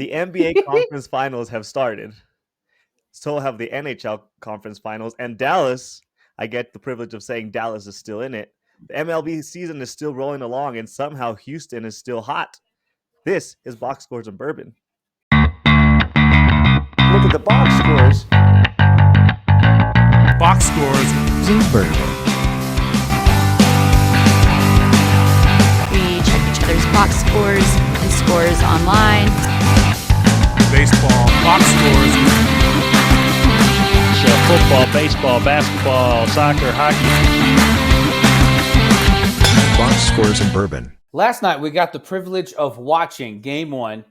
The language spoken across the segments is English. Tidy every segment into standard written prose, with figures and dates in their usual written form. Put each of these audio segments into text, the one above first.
The NBA Conference Finals have started. So have the NHL Conference Finals. And Dallas, I get the privilege of saying Dallas is still in it. The MLB season is still rolling along, and somehow Houston is still hot. This is Box Scores and Bourbon. Look at the box scores. Box Scores and Bourbon. We check each other's box scores and scores online. Baseball, Box Scores. So football, baseball, basketball, soccer, hockey. Box Scores and Bourbon. Last night, we got the privilege of watching Game 1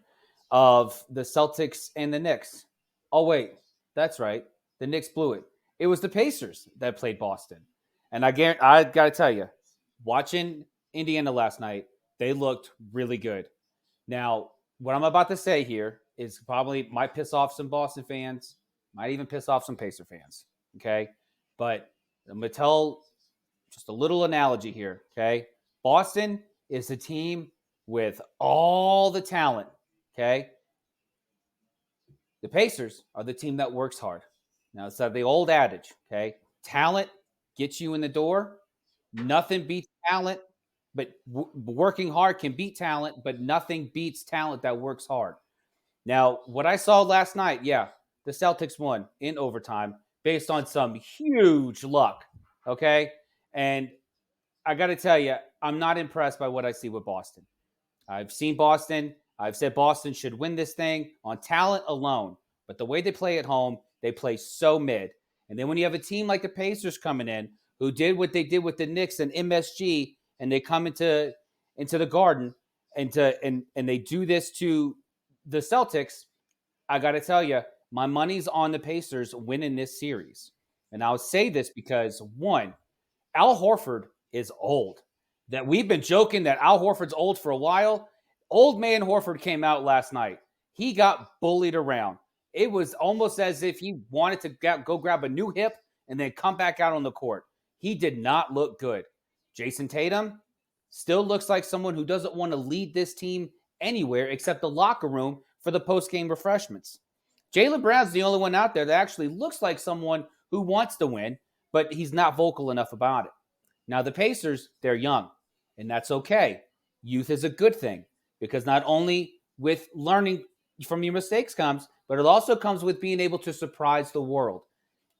of the Celtics and the Knicks. Oh, wait. That's right. The Knicks blew it. It was the Pacers that played Boston. And I got to tell you, watching Indiana last night, they looked really good. Now, what I'm about to say here is probably might piss off some Boston fans, might even piss off some Pacer fans, okay? But I'm going to tell just a little analogy here, okay? Boston is a team with all the talent, okay? The Pacers are the team that works hard. Now, it's the old adage, okay? Talent gets you in the door. Nothing beats talent, but working hard can beat talent, but nothing beats talent that works hard. Now, what I saw last night, yeah, the Celtics won in overtime based on some huge luck, okay? And I got to tell you, I'm not impressed by what I see with Boston. I've seen Boston. I've said Boston should win this thing on talent alone. But the way they play at home, they play so mid. And then when you have a team like the Pacers coming in, who did what they did with the Knicks and MSG, and they come into the Garden and they do this to the Celtics, I got to tell you, my money's on the Pacers winning this series. And I'll say this because, one, Al Horford is old. That we've been joking that Al Horford's old for a while. Old man Horford came out last night. He got bullied around. It was almost as if he wanted to go grab a new hip and then come back out on the court. He did not look good. Jason Tatum still looks like someone who doesn't want to lead this team anywhere except the locker room for the post-game refreshments. Jaylen Brown's the only one out there that actually looks like someone who wants to win, but he's not vocal enough about it. Now, the Pacers, they're young, and that's okay. Youth is a good thing because not only with learning from your mistakes comes, but it also comes with being able to surprise the world.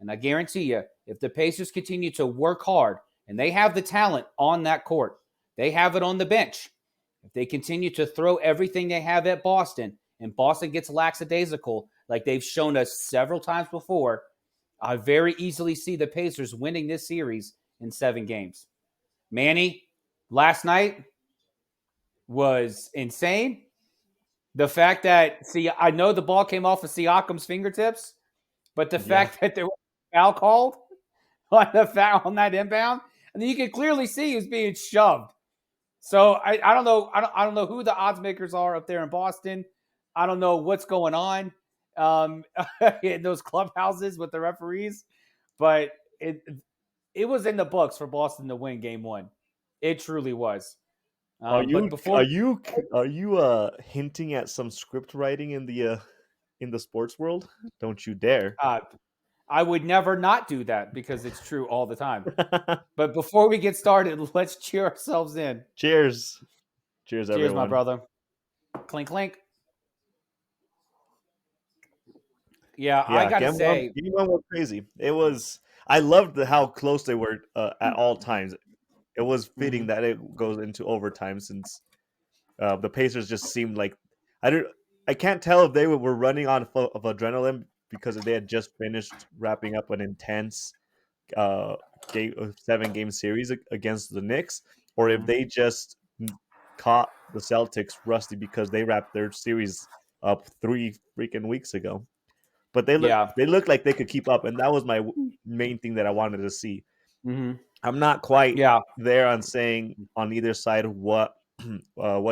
And I guarantee you, if the Pacers continue to work hard, and they have the talent on that court, they have it on the bench. If they continue to throw everything they have at Boston, and Boston gets lackadaisical, like they've shown us several times before, I very easily see the Pacers winning this series in 7 games. Manny, last night was insane. The fact that, I know the ball came off of Siakam's fingertips, but the fact that there was a foul called on that inbound, and then you can clearly see he was being shoved. So I don't know. I don't know who the odds makers are up there in Boston. I don't know what's going on in those clubhouses with the referees, but it was in the books for Boston to win Game 1. It truly was. Are you hinting at some script writing in the sports world? Don't you dare! I would never not do that because it's true all the time. But before we get started, let's cheer ourselves in. Cheers! Cheers, everyone! Cheers, my brother! Clink, clink. Yeah, I gotta say, Game 1 was crazy. It was. I loved how close they were at all times. It was fitting that it goes into overtime since the Pacers just seemed like I can't tell if they were running on of adrenaline because they had just finished wrapping up an intense 7-game series against the Knicks, or if they just caught the Celtics rusty because they wrapped their series up 3 freaking weeks ago. But they looked like they could keep up, and that was my main thing that I wanted to see. Mm-hmm. I'm not quite there on saying on either side what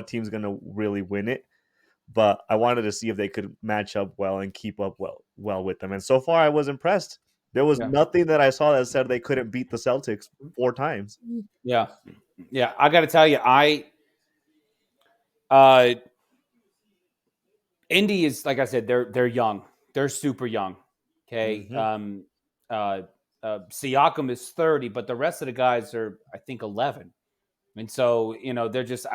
team's going to really win it, but I wanted to see if they could match up well and keep up well with them. And so far, I was impressed. There was nothing that I saw that said they couldn't beat the Celtics 4 times. Yeah. I got to tell you, Indy is, like I said, they're young. They're super young. Okay. Mm-hmm. Siakam is 30, but the rest of the guys are, I think, 11. And so, they're just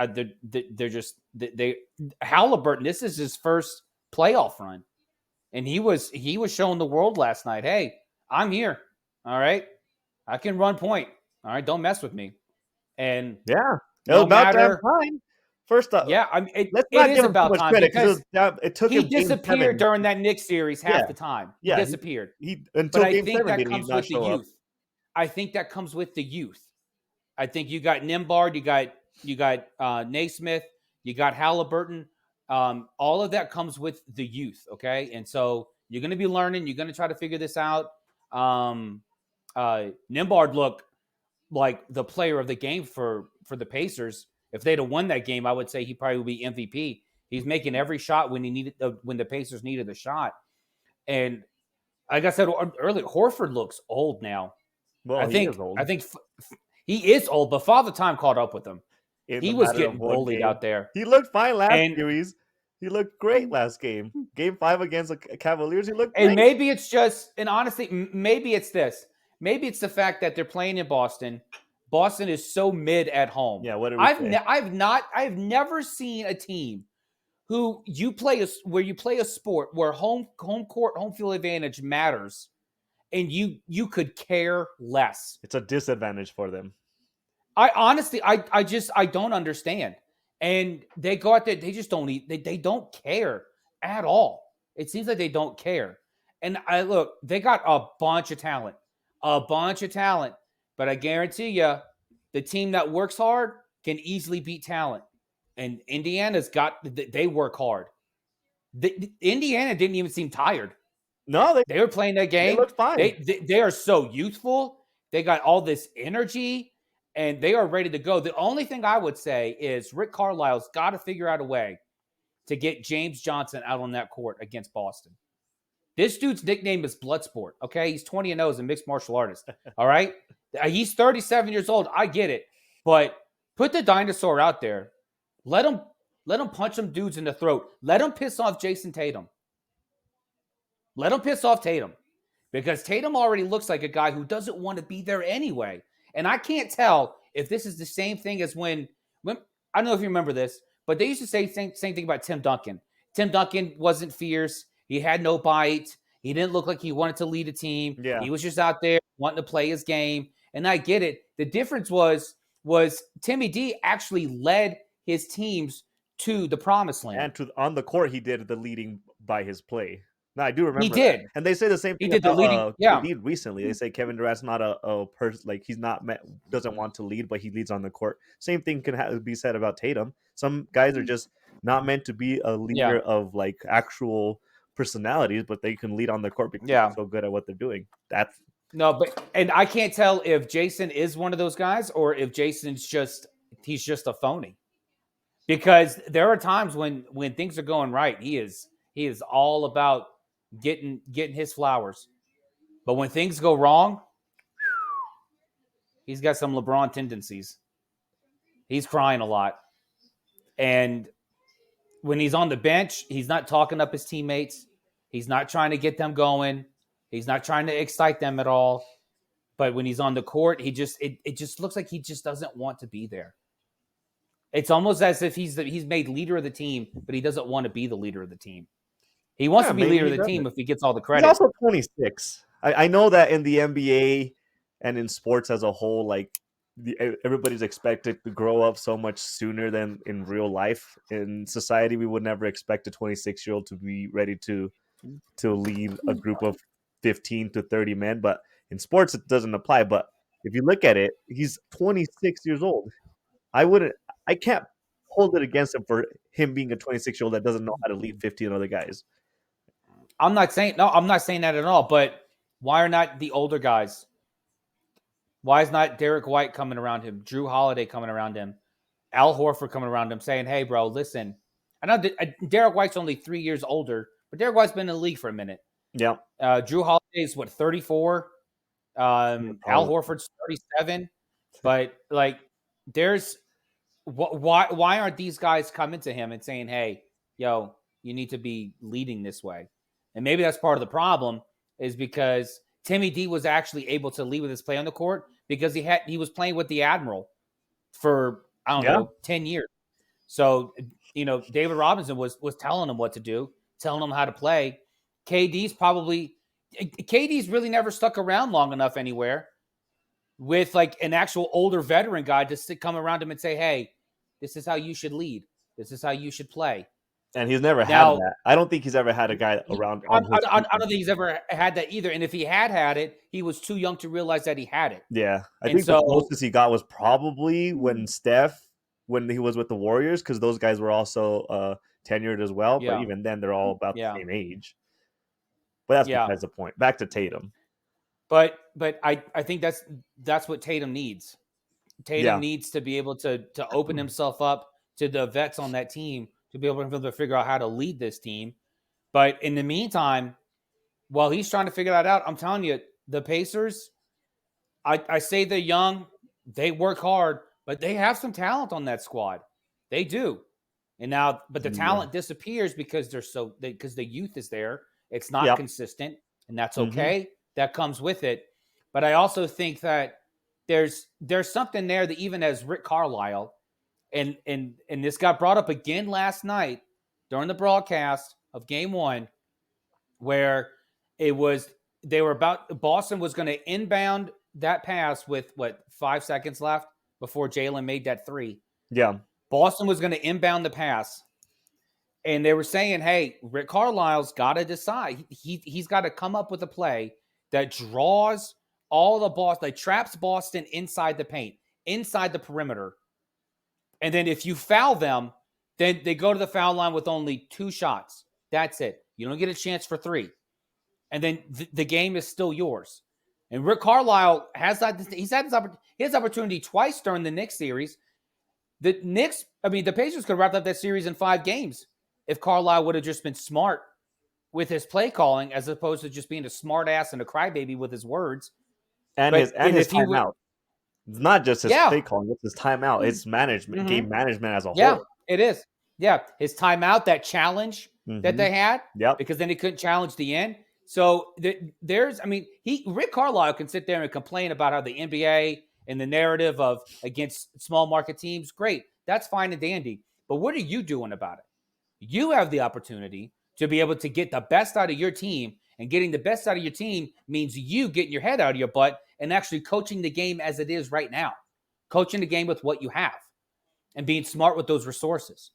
they Halliburton. This is his first playoff run, and he was showing the world last night. Hey, I'm here. All right, I can run point. All right, don't mess with me. And Yeah, it was no about damn matter, time. First up, yeah, I mean, let's it not is give him too about much time credit because because it took he him game disappeared 7. during that Knicks series half Yeah, the time. He yeah, disappeared. he But until I game think 7 that did he comes not with the show up. youth. I think that comes with the youth. I think you got Nimbard, you got Naismith, you got Halliburton. All of that comes with the youth, okay? And so you're going to be learning. You're going to try to figure this out. Nimbard looked like the player of the game for the Pacers. If they'd have won that game, I would say he probably would be MVP. He's making every shot when when the Pacers needed the shot. And like I said earlier, Horford looks old now. Well, I he is think old I think he is old, but Father Time caught up with him. in He the was matter of getting one bullied game. out there. He looked fine last And series. He looked great last game. Game 5 against the Cavaliers, he looked and great. maybe it's just, and honestly, maybe it's this. Maybe it's the fact that they're playing in Boston. Boston is so mid at home. Yeah, what did we say? I've never seen a team who where you play a sport where home court, home field advantage matters, and you could care less. It's a disadvantage for them. I honestly, I don't understand. And they go out there, they just don't eat. They don't care at all. It seems like they don't care. And they got a bunch of talent, But I guarantee you, the team that works hard can easily beat talent. And Indiana's they work hard. Indiana didn't even seem tired. No, They were playing that they game. looked fine. They are so youthful. They got all this energy, and they are ready to go. The only thing I would say is Rick Carlisle's got to figure out a way to get James Johnson out on that court against Boston. This dude's nickname is Bloodsport. Okay, he's 20-0 as a mixed martial artist. All right, he's 37 years old. I get it, but put the dinosaur out there. Let him punch some dudes in the throat. Let him piss off Jason Tatum. Let him piss off Tatum, because Tatum already looks like a guy who doesn't want to be there anyway. And I can't tell if this is the same thing as when I don't know if you remember this, but they used to say same thing about Tim Duncan. Tim Duncan wasn't fierce. He had no bite. He didn't look like he wanted to lead a team. Yeah. He was just out there wanting to play his game. And I get it. The difference was Timmy D actually led his teams to the promised land. And on the court, he did the leading by his play. No, I do remember. He did. That. And they say the same thing He did the leading. Yeah. KD recently. They say Kevin Durant's not a person, like he's not doesn't want to lead, but he leads on the court. Same thing can be said about Tatum. Some guys are just not meant to be a leader of like actual personalities, but they can lead on the court because they're so good at what they're doing. And I can't tell if Jason is one of those guys or if Jason's he's just a phony. Because there are times when things are going right, he is all about getting his flowers. But when things go wrong, he's got some LeBron tendencies. He's crying a lot. And when he's on the bench, he's not talking up his teammates. He's not trying to get them going. He's not trying to excite them at all. But when he's on the court, it just looks like he just doesn't want to be there. It's almost as if he's made leader of the team, but he doesn't want to be the leader of the team. He wants to be leader of the team if he gets all the credit. He's also 26. I know that in the NBA and in sports as a whole, like everybody's expected to grow up so much sooner than in real life. In society, we would never expect a 26-year-old to be ready to lead a group of 15 to 30 men. But in sports, it doesn't apply. But if you look at it, he's 26 years old. I can't hold it against him for him being a 26-year-old that doesn't know how to lead 15 other guys. I'm not saying that at all. But why are not the older guys? Why is not Derek White coming around him? Drew Holiday coming around him? Al Horford coming around him saying, hey, bro, listen. I know Derek White's only 3 years older, but Derek White's been in the league for a minute. Yeah. Drew Holiday's 34? Al Horford's 37. But like, there's why aren't these guys coming to him and saying, hey, yo, You need to be leading this way. And maybe that's part of the problem, is because Timmy D was actually able to lead with his play on the court because he was playing with the Admiral for, I don't Yeah. know, 10 years. So, David Robinson was telling him what to do, telling him how to play. KD's really never stuck around long enough anywhere with like an actual older veteran guy to come around him and say, hey, this is how you should lead. This is how you should play. And he's never had that. I don't think he's ever had a guy around. I don't think he's ever had that either. And if he had it, he was too young to realize that he had it. Yeah. I think the closest he got was probably when he was with the Warriors, because those guys were also tenured as well. Yeah. But even then, they're all about the same age. But that's besides the point. Back to Tatum. But I think that's what Tatum needs. Tatum needs to be able to open himself up to the vets on that team to be able to figure out how to lead this team. But in the meantime, while he's trying to figure that out, I'm telling you, the Pacers, I say they're young, they work hard, but they have some talent on that squad. They do. But the talent disappears because because the youth is there. It's not consistent, and that's okay. Mm-hmm. That comes with it. But I also think that there's something there that even as Rick Carlisle, and this got brought up again last night during the broadcast of Game 1, where Boston was going to inbound that pass with 5 seconds left before Jalen made that three. Yeah. Boston was going to inbound the pass. And they were saying, hey, Rick Carlisle's got to decide. He's got to come up with a play that draws all the Boston, like traps Boston inside the paint, inside the perimeter. And then if you foul them, then they go to the foul line with only 2 shots. That's it. You don't get a chance for 3. And then the game is still yours. And Rick Carlisle has that. He's had his opportunity twice during the Knicks series. The Pacers could have wrapped up that series in 5 games if Carlisle would have just been smart with his play calling, as opposed to just being a smart ass and a crybaby with his words. And his timeout. It's not just his play calling, it's his timeout. It's management, game management as a whole. Yeah, it is. Yeah, his timeout, that challenge that they had, because then he couldn't challenge the end. So Rick Carlisle can sit there and complain about how the NBA and the narrative of against small market teams, great. That's fine and dandy. But what are you doing about it? You have the opportunity to be able to get the best out of your team, and getting the best out of your team means you getting your head out of your butt and actually coaching the game as it is right now, coaching the game with what you have and being smart with those resources.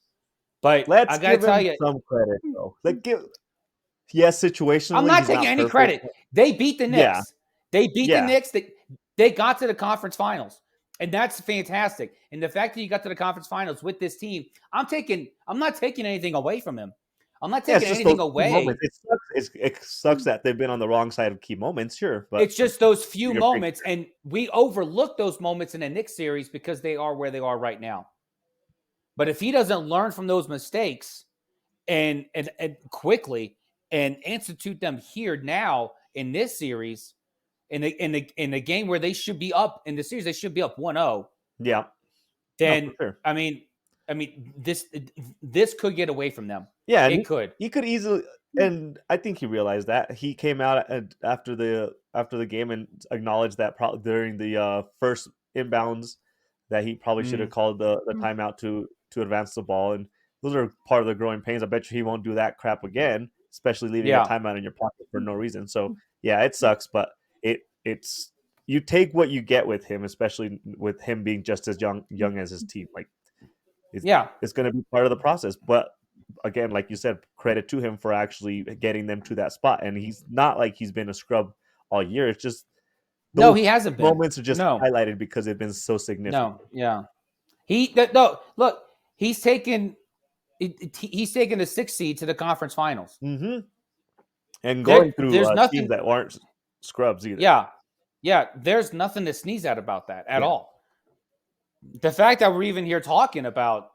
But I got to tell you, some credit though. Situationally, I'm not taking any credit. They beat the Knicks. Yeah. They beat the Knicks. They got to the conference finals. And that's fantastic. And the fact that you got to the conference finals with this team, I'm not taking anything away from him. I'm not taking anything away. It sucks that they've been on the wrong side of key moments, sure. But it's just those few moments, and we overlook those moments in the Knicks series because they are where they are right now. But if he doesn't learn from those mistakes and quickly and institute them here now in this series, in the game where they should be up in the series, they should be up 1-0. Yeah. Then I mean, this could get away from them. Yeah, it could. He could easily, and I think he realized that. He came out after the game and acknowledged that during the first inbounds that he probably should have called the timeout to advance the ball, and those are part of the growing pains. I bet you he won't do that crap again, especially leaving a timeout in your pocket for no reason. So yeah, it sucks, but it's you take what you get with him, especially with him being just as young as his team. Like, it's going to be part of the process, but. Again, like you said, credit to him for actually getting them to that spot. And he's not like he's been a scrub all year. It's just he hasn't been. Moments are just highlighted because they've been so significant. Look, he's taken the 6th seed to the conference finals. Mm-hmm. And going through teams that aren't scrubs either. Yeah. There's nothing to sneeze at about that at all. The fact that we're even here talking about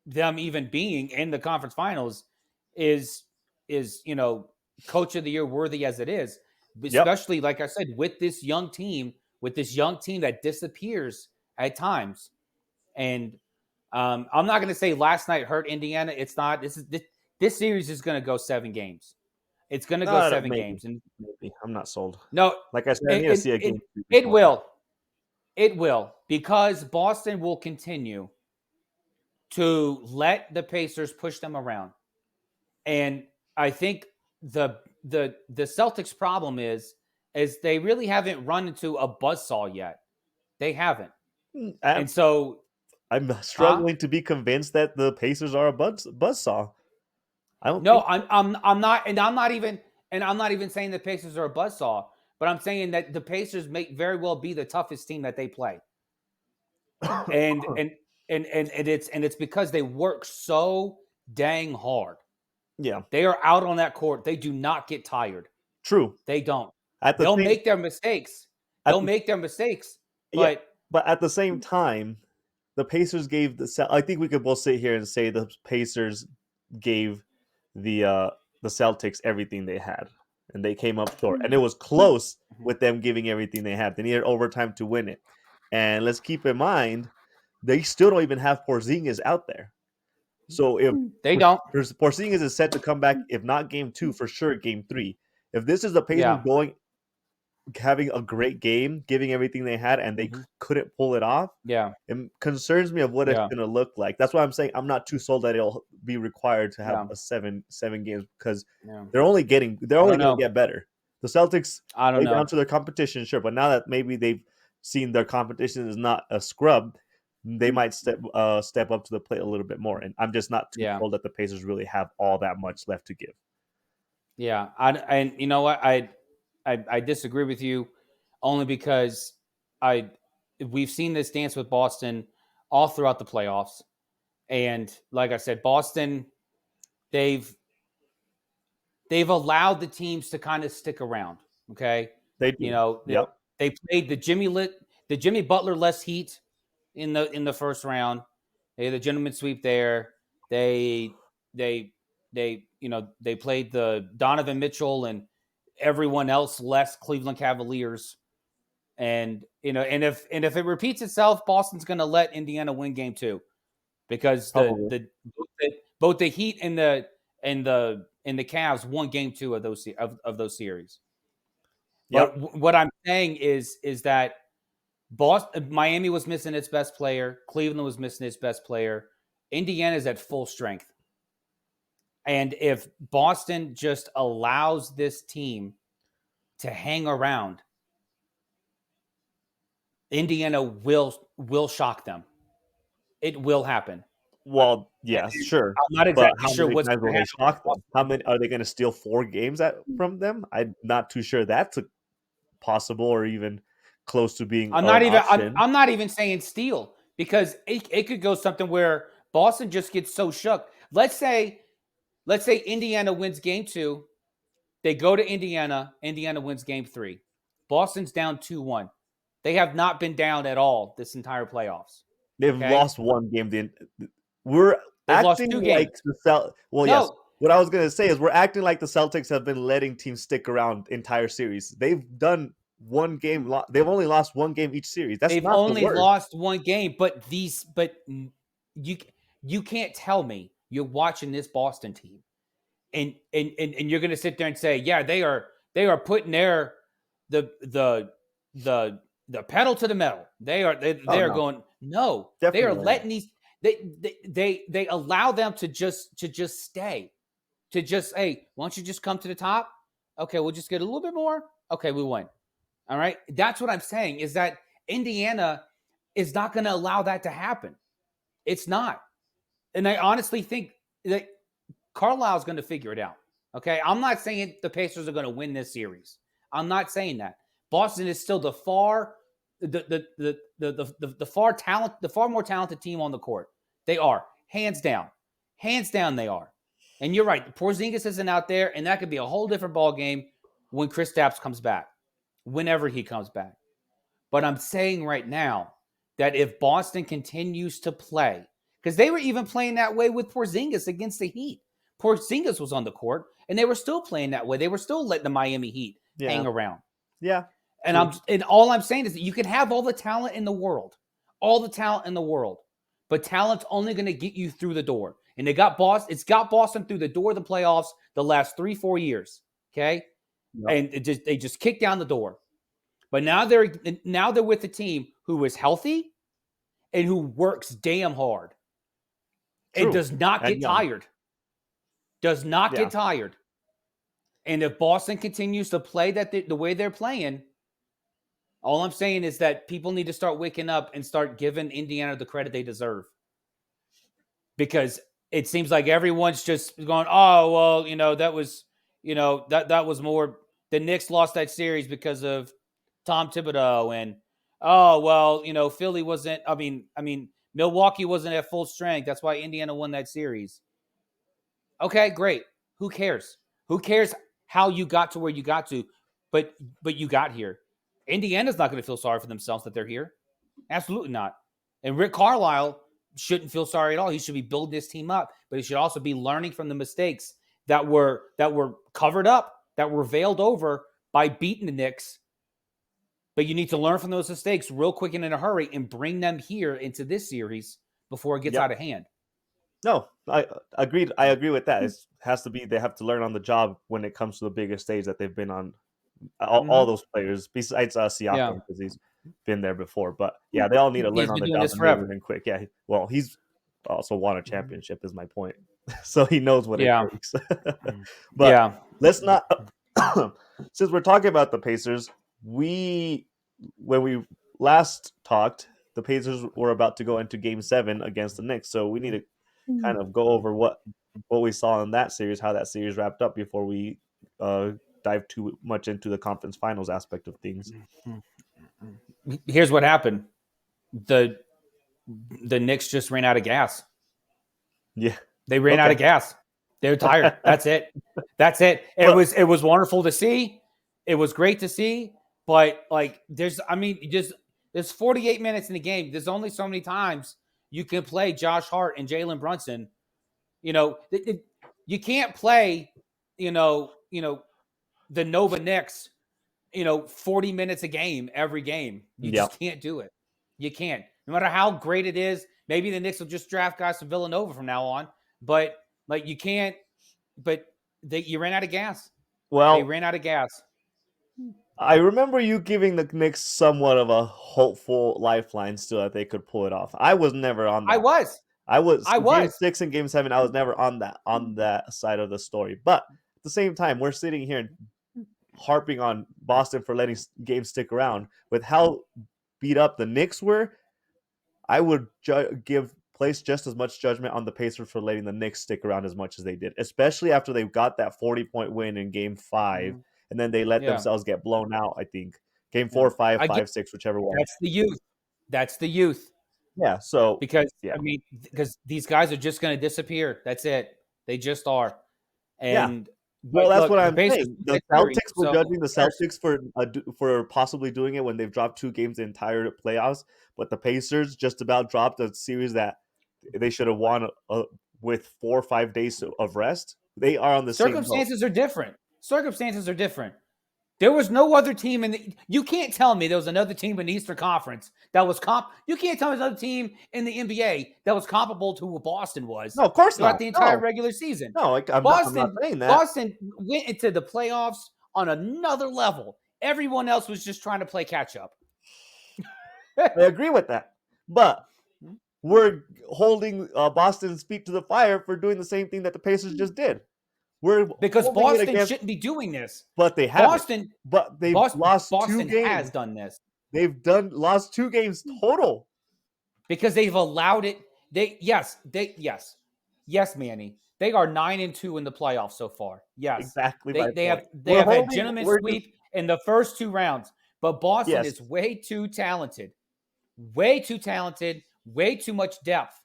them even being in the conference finals is coach of the year worthy as it is, especially like I said, with this young team that disappears at times. And I'm not going to say last night hurt Indiana. It's not. This this series is going to go 7 games. It's going to go 7 maybe, games, and maybe I'm not sold. no, Like I said, I need to see a game. it will. It will, because Boston will continue to let the Pacers push them around. And I think the Celtics problem is they really haven't run into a buzzsaw yet. They haven't. And so I'm struggling to be convinced that the Pacers are a buzzsaw. I don't no, think I'm not, and I'm not even saying the Pacers are a buzzsaw, but I'm saying that the Pacers may very well be the toughest team that they play. And it's because they work so dang hard. yeah. They are out on that court. They do not get tired. True. They don't. At the They'll same, make their mistakes. at They'll the- make their mistakes. yeah, But but at the same time, the Pacers gave I think we could both sit here and say the Pacers gave the Celtics everything they had, and they came up short, and it was close with them giving everything they had. They needed overtime to win it, and let's keep in mind they still don't even have Porzingis out there. So if they don't. Porzingis is set to come back, if not game 2, for sure game 3. If this is the Pacers having a great game, giving everything they had, and they couldn't pull it off, it concerns me of what it's going to look like. That's why I'm saying I'm not too sold that it'll be required to have a seven games, because they're only going to get better. The Celtics, I don't know. down to their competition, sure, but now that maybe they've seen their competition is not a scrub, they might step up to the plate a little bit more. And I'm just not too sold that the Pacers really have all that much left to give. Yeah, and you know what, I disagree with you, only because we've seen this dance with Boston all throughout the playoffs, and like I said, Boston, they've allowed the teams to kind of stick around. Okay, They do. You know, they played the Jimmy Butler-less Heat in the first round. They had the gentleman sweep there. They played the Donovan Mitchell and everyone else less Cleveland Cavaliers. And if it repeats itself, Boston's going to let Indiana win game 2, because both the Heat and the Cavs won game 2 of those series. Yep. But what I'm saying is that Miami was missing its best player. Cleveland was missing its best player. Indiana's at full strength. And if Boston just allows this team to hang around, Indiana will shock them. It will happen. Well, yes, sure. I'm not exactly sure what's going going to to shock them. How many are they going to steal 4 games from them? I'm not too sure that's possible or even close to being. I'm not even saying steal, because it could go something where Boston just gets so shook. Let's say Indiana wins game 2. They go to Indiana. Indiana wins game 3. Boston's down 2-1. They have not been down at all this entire playoffs. They've lost 1 game. We're acting like the yes. What I was going to say is we're acting like the Celtics have been letting teams stick around the entire series. They've done 1 game. They've only lost 1 game each series. They've only lost 1 game. But you can't tell me you're watching this Boston team and you're going to sit there and say, yeah, they are putting the pedal to the metal. They are going, no, definitely. They are letting these. They allow them to just stay, to just, hey, why don't you just come to the top? Okay, we'll just get a little bit more. Okay, we win. All right. That's what I'm saying, is that Indiana is not going to allow that to happen. It's not. And I honestly think that Carlisle's going to figure it out. Okay. I'm not saying the Pacers are going to win this series. I'm not saying that. Boston is still the far more talented team on the court. They are, hands down. Hands down, they are. And you're right. Porzingis isn't out there, and that could be a whole different ball game when Kristaps comes back, whenever he comes back. But I'm saying right now that if Boston continues to play, because they were even playing that way with Porzingis against the Heat. Porzingis was on the court, and they were still playing that way. They were still letting the Miami Heat hang around. Yeah. And all I'm saying is that you can have all the talent in the world, but talent's only going to get you through the door. And it's got Boston through the door of the playoffs the last 3-4 years. Okay. Yep. And they just kicked down the door. But now they're with a team who is healthy and who works damn hard. True. And does not And get young. tired. Does not Yeah. get tired. And if Boston continues to play the way they're playing, all I'm saying is that people need to start waking up and start giving Indiana the credit they deserve. Because it seems like everyone's just going, oh, well, that was, that was more. The Knicks lost that series because of Tom Thibodeau. And, oh, well, Philly wasn't, I mean, Milwaukee wasn't at full strength. That's why Indiana won that series. Okay, great. Who cares? Who cares how you got to where you got to? But you got here. Indiana's not going to feel sorry for themselves that they're here. Absolutely not. And Rick Carlisle shouldn't feel sorry at all. He should be building this team up, but he should also be learning from the mistakes that were covered up, that were veiled over by beating the Knicks. But you need to learn from those mistakes real quick and in a hurry and bring them here into this series before it gets out of hand. No, I agreed. I agree with that. It has to be. They have to learn on the job when it comes to the bigger stage that they've been on. All those players, besides Siakam, because he's been there before. But yeah, they all need to learn on the job and move in quick. Yeah, well, he's also won a championship. Is my point. So he knows what it takes. But let's not. Since we're talking about the Pacers, when we last talked, the Pacers were about to go into Game 7 against the Knicks. So we need to kind of go over what we saw in that series, how that series wrapped up before we dive too much into the conference finals aspect of things. Here's what happened. The Knicks just ran out of gas. Yeah. They ran out of gas. They're tired. That's it. That's it. It was wonderful to see. It was great to see. But there's 48 minutes in the game. There's only so many times you can play Josh Hart and Jalen Brunson. You can't play, the Nova Knicks, 40 minutes a game every game. You just can't do it. You can't. No matter how great it is, maybe the Knicks will just draft guys from Villanova from now on. But you can't. But you ran out of gas. Well, they ran out of gas. I remember you giving the Knicks somewhat of a hopeful lifeline still that they could pull it off. I was never on that. I was. Game 6 and Game 7. I was never on that side of the story. But at the same time, we're sitting here harping on Boston for letting games stick around. With how beat up the Knicks were, I would place just as much judgment on the Pacers for letting the Knicks stick around as much as they did, especially after they got that 40-point win in Game 5, and then they let themselves get blown out. I think Game 4, 5, 5, 6, whichever one. That's the youth. Yeah. So because these guys are just going to disappear. That's it. They just are. And well, that's what I'm saying. The Celtics were judging the Celtics for possibly doing it when they've dropped 2 games the entire playoffs, but the Pacers just about dropped a series that they should have won with 4 or 5 days of rest. They are on the circumstances are different. Circumstances are different. There was no other team you can't tell me there was another team in the Eastern Conference that was you can't tell me there's another team in the NBA that was comparable to what Boston was. No, of course not. Throughout the entire regular season. No, I'm not saying that. Boston went into the playoffs on another level. Everyone else was just trying to play catch up. I agree with that. But we're holding Boston's feet to the fire for doing the same thing that the Pacers just did. Because Boston shouldn't be doing this. But they have. They've lost Boston 2 games. has done this. They've lost 2 games total. Because they've allowed it. Yes, Manny. They are 9-2 in the playoffs so far. Yes. Exactly. They have had gentlemen's sweep in the first 2 rounds. But Boston is way too talented. Way too talented. Way too much depth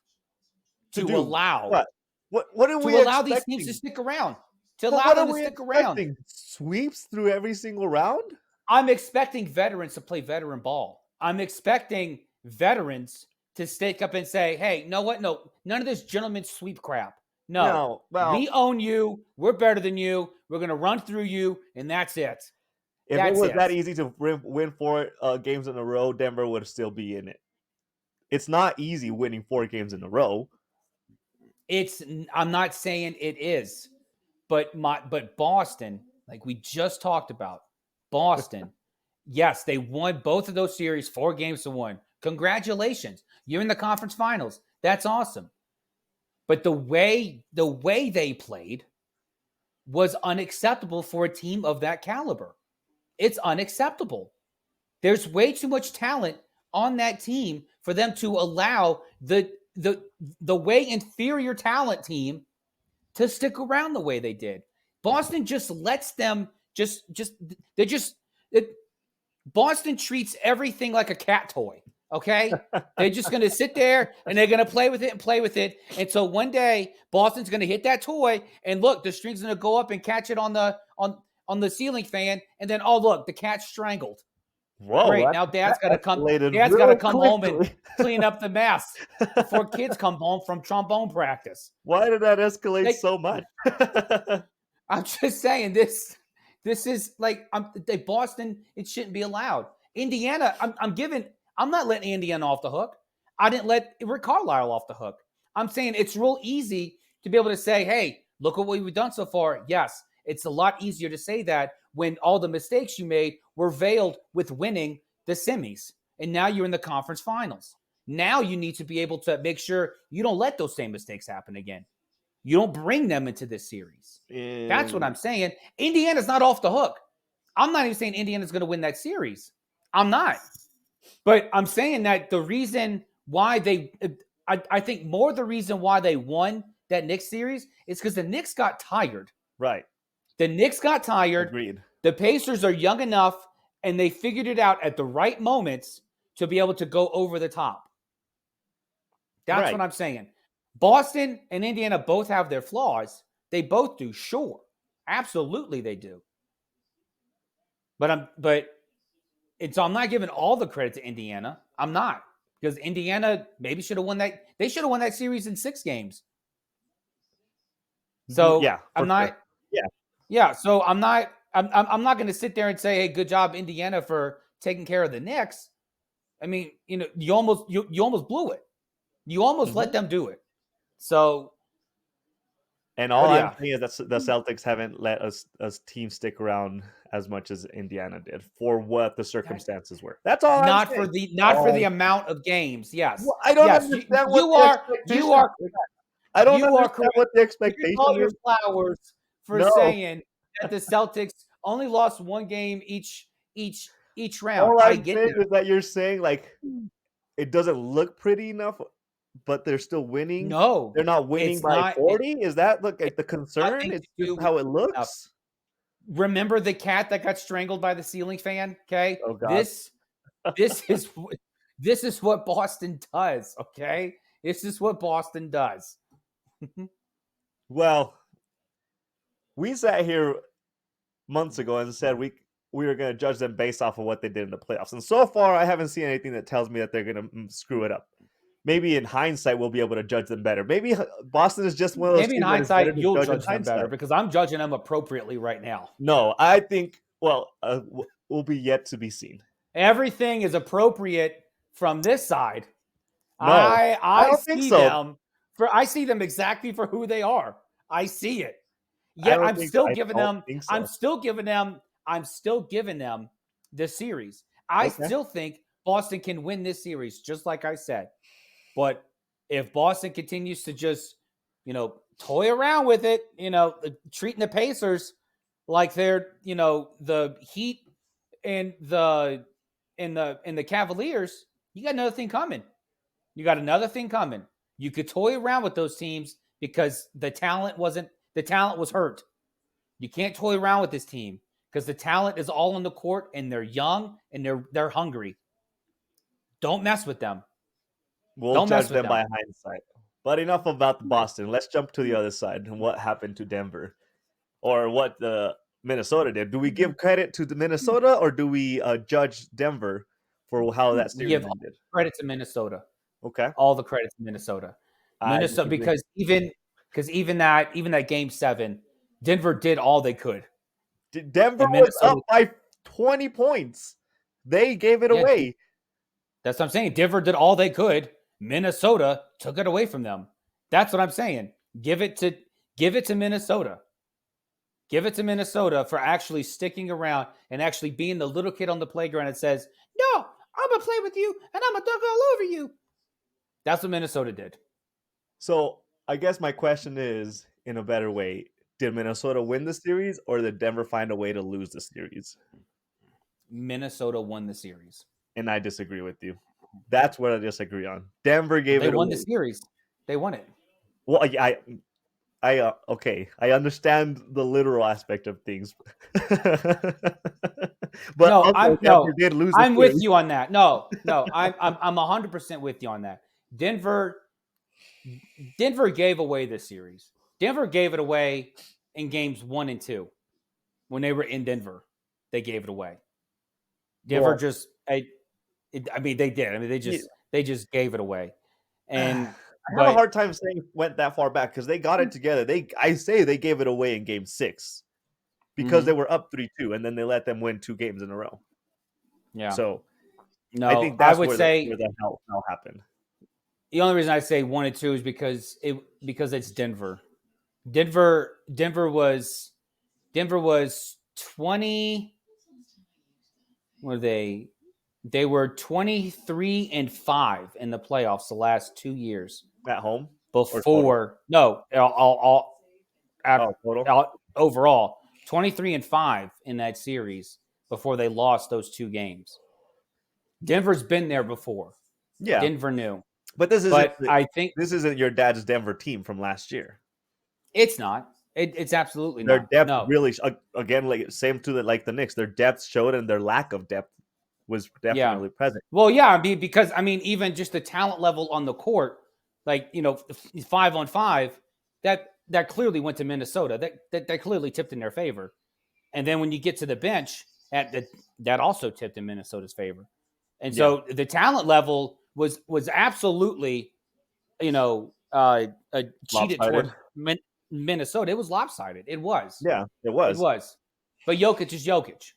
to allow. What are we to allow these teams to stick around? To allow them to stick around. Sweeps through every single round? I'm expecting veterans to play veteran ball. I'm expecting veterans to stick up and say, hey, know what? No, none of this gentleman's sweep crap. No. We own you. We're better than you. We're going to run through you, and that's it. If it was that easy to win 4 games in a row, Denver would still be in it. It's not easy winning 4 games in a row. I'm not saying it is, but Boston, like we just talked about, Boston, yes, they won both of those series 4-1. Congratulations. You're in the conference finals. That's awesome. But the way they played was unacceptable for a team of that caliber. It's unacceptable. There's way too much talent on that team for them to allow the way inferior talent team to stick around the way they did. Boston just lets them Boston treats everything like a cat toy. Okay, they're just going to sit there and they're going to play with it. And so one day Boston's going to hit that toy, and look, the string's going to go up and catch it on the ceiling fan, and then look, the cat's strangled. Whoa! Great. Now Dad's got to come. Dad's got to come home and clean up the mess before kids come home from trombone practice. Why did that escalate so much? I'm just saying this is like Boston. It shouldn't be allowed. Indiana. I'm not letting Indiana off the hook. I didn't let Rick Carlisle off the hook. I'm saying it's real easy to be able to say, hey, look at what we've done so far. Yes, it's a lot easier to say that when all the mistakes you made were veiled with winning the semis. And now you're in the conference finals. Now you need to be able to make sure you don't let those same mistakes happen again. You don't bring them into this series. That's what I'm saying. Indiana's not off the hook. I'm not even saying Indiana's going to win that series. I'm not. But I'm saying that the reason why I think more the reason why they won that Knicks series is because the Knicks got tired. Right. The Knicks got tired. Agreed. The Pacers are young enough, and they figured it out at the right moments to be able to go over the top. That's what I'm saying. Boston and Indiana both have their flaws. They both do, sure. Absolutely they do. But I'm not giving all the credit to Indiana. I'm not. Because Indiana maybe should have won that. They should have won that series in 6 games. So yeah, I'm not. Sure. Yeah. So I'm not going to sit there and say, hey, good job, Indiana, for taking care of the Knicks. I mean, you almost blew it. You almost let them do it. So. And all I'm saying is that the Celtics haven't let us team stick around as much as Indiana did for what the circumstances were. That's all. Not for the amount of games. Yes. Well, I don't understand what you are. I don't understand what the expectation all your is. Flowers for saying that the Celtics only lost 1 game each round. All I I'm get saying is that you're saying like it doesn't look pretty enough, but they're still winning. No, they're not winning by 40. Is that the concern? It's just how it looks. Remember the cat that got strangled by the ceiling fan? Okay, oh, God. This is what Boston does. Okay, this is what Boston does. Well, we sat here months ago and said we were going to judge them based off of what they did in the playoffs, and so far I haven't seen anything that tells me that they're going to screw it up. Maybe in hindsight we'll be able to judge them better. Maybe Boston is just one of those. Maybe in hindsight you'll judge them better because I'm judging them appropriately right now. No, I think will be yet to be seen. Everything is appropriate from this side. No, I don't see think so. I see them exactly for who they are. I see it. Yet I'm still giving them the series. I still think Boston can win this series, just like I said. But if Boston continues to just, toy around with it, treating the Pacers like they're, the Heat and the Cavaliers, you got another thing coming. You could toy around with those teams because the talent was hurt. You can't toy around with this team because the talent is all on the court and they're young and they're hungry. Don't mess with them. We'll judge them by hindsight. But enough about Boston. Let's jump to the other side and what happened to Denver, or what the Minnesota did. Do we give credit to the Minnesota, or do we judge Denver for how that series ended? Give credit to Minnesota. Okay, all the credit to Minnesota. Because even that Game 7, Denver did all they could. Denver was up by 20 points. They gave it away. That's what I'm saying. Denver did all they could. Minnesota took it away from them. That's what I'm saying. Give it to Minnesota. Give it to Minnesota for actually sticking around and actually being the little kid on the playground that says, "No, I'm gonna play with you and I'm gonna dunk all over you." That's what Minnesota did. So I guess my question is, in a better way, did Minnesota win the series or did Denver find a way to lose the series? Minnesota won the series. And I disagree with you. That's what I disagree on. Denver gave They it won away. the series. They won it. Well, okay. I understand the literal aspect of things, but No, also Denver did lose the I'm with series. you on that. No, I'm 100% with you on that. Denver gave away this series. Denver gave it away in games 1 and 2 when they were in Denver. They gave it away. Denver Well, they did. I mean, they just gave it away. And I have a hard time saying it went that far back because they got it together. I say they gave it away in game 6 because they were up 3-2 and then they let them win 2 games in a row. yeah. So No, I think that's would where say the hell happened. the only reason I say 1 and 2 is because it's Denver. Denver was 20. What are they? They were 23-5 in the playoffs the last 2 years. At home? Before Total? Overall 23-5 in that series before they lost those 2 games. Denver's been there before. Yeah. Denver knew. But I think this isn't your dad's Denver team from last year. it's not. It's absolutely Their not. depth No. really, again, like same to the Knicks. Their depth showed, and their lack of depth was definitely present. Well, yeah, because even just the talent level on the court, 5-on-5, that clearly went to Minnesota. That clearly tipped in their favor. And then when you get to the bench, that also tipped in Minnesota's favor. And so the talent level was absolutely, cheated Lopsided. toward Minnesota. It was lopsided. It was. Yeah, it was. It was. But Jokic is Jokic.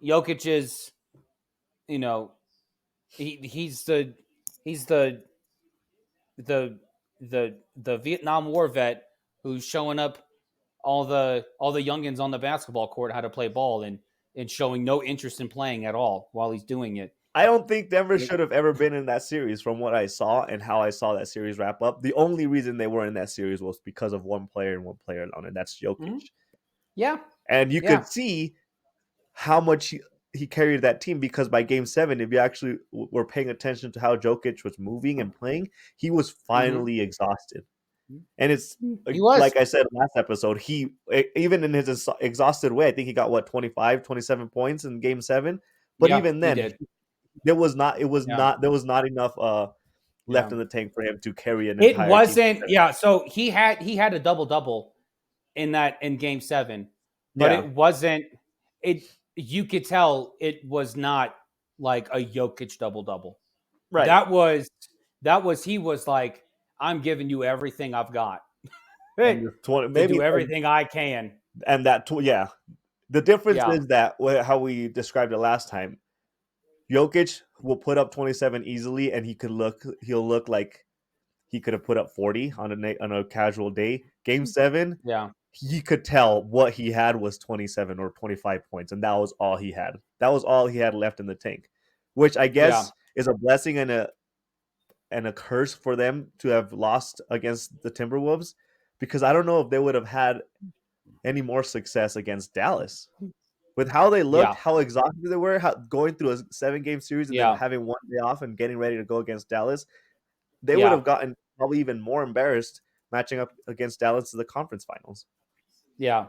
Jokic is, he's the Vietnam War vet who's showing up all the youngins on the basketball court how to play ball and showing no interest in playing at all while he's doing it. I don't think Denver should have ever been in that series from what I saw and how I saw that series wrap up. The only reason they were in that series was because of one player and one player alone, and that's Jokic. Mm-hmm. Yeah. And you could see how much he carried that team because by game 7, if you actually were paying attention to how Jokic was moving and playing, he was finally exhausted. And it's like I said last episode, he even in his exhausted way, I think he got 25, 27 points in game 7. But even then, there was not enough left in the tank for him to carry an entire It wasn't team. So he had a double in game 7, but it wasn't you could tell it was not like a Jokic double. Right. That was he was like, I'm giving you everything I've got. Maybe do everything I can. And that the difference is that how we described it last time. Jokic will put up 27 easily, and he'll look like he could have put up 40 on a casual day. Game 7, he could tell what he had was 27 or 25 points, and that was all he had. That was all he had left in the tank, which I guess is a blessing and a curse for them to have lost against the Timberwolves, because I don't know if they would have had any more success against Dallas. With how they looked, how exhausted they were, going through a 7-game series and then having one day off and getting ready to go against Dallas, they would have gotten probably even more embarrassed matching up against Dallas in the conference finals. Yeah.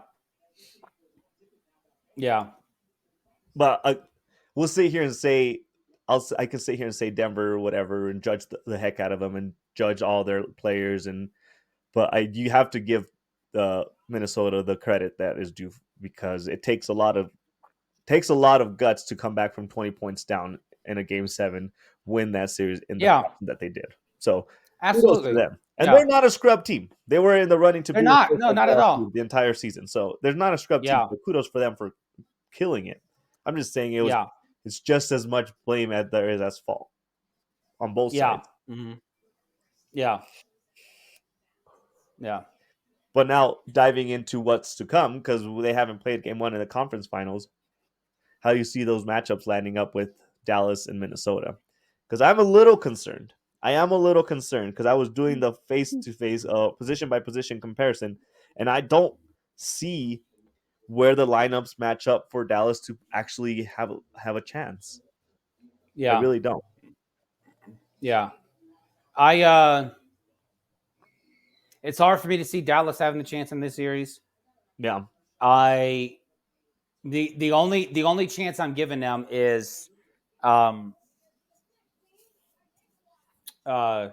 But we'll sit here and say, I can sit here and say Denver or whatever and judge the heck out of them and judge all their players, but you have to give Minnesota the credit that is due, because it takes a lot of guts to come back from 20 points down in a game 7, win that series in the fashion that they did. So absolutely kudos to them. And they're not a scrub team. They were in the running to be not at all the entire season. So they're not a scrub team. But kudos for them for killing it. I'm just saying it's just as much blame as there is as fault on both sides. Mm-hmm. Yeah. Yeah. But now diving into what's to come, because they haven't played game one in the conference finals, how do you see those matchups landing up with Dallas and Minnesota? Because I'm a little concerned. I am a little concerned because I was doing the face to face, position by position comparison, and I don't see where the lineups match up for Dallas to actually have a chance. I Yeah. really don't. Yeah. I it's hard for me to see Dallas having the chance in this series. Yeah, I the only chance I'm giving them is um uh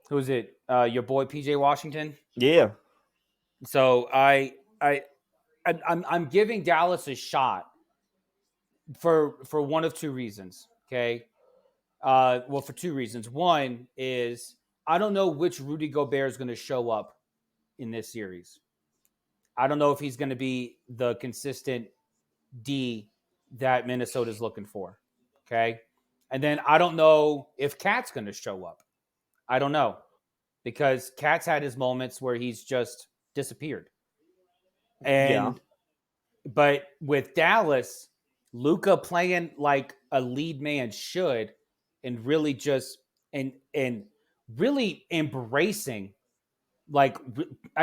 who's it? Your boy PJ Washington. yeah, So I'm giving Dallas a shot for one of two reasons. Okay. Well, for two reasons. One is I don't know which Rudy Gobert is going to show up in this series. I don't know if he's going to be the consistent D that Minnesota's looking for. Okay. And then I don't know if Cat's going to show up. I don't know because Cat's had his moments where he's just disappeared. yeah. And but with Dallas, Luca playing like a lead man should, and really just and really embracing like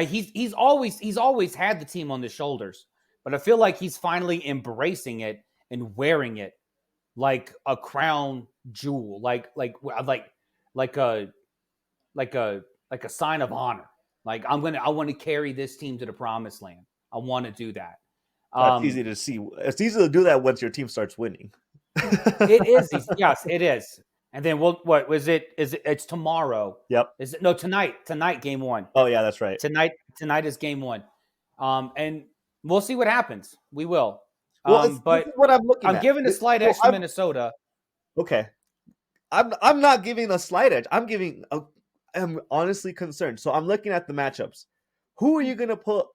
he's always had the team on his shoulders, but I feel like he's finally embracing it and wearing it like a crown jewel, like a like a like a sign of honor. Like I want to carry this team to the promised land. I want to do that. That's easy to see. It's easy to do that once your team starts winning. It is easy. Yes, it is. And then what was it? Is it? It's tomorrow. Yep. Is it? No, tonight. Tonight, game one. Oh yeah, that's right. Tonight is game one. And we'll see what happens. We will. Well, this But is what I'm looking I'm at. giving a slight edge to Minnesota. Okay. I'm not giving a slight edge. I'm honestly concerned. So I'm looking at the matchups. Who are you gonna put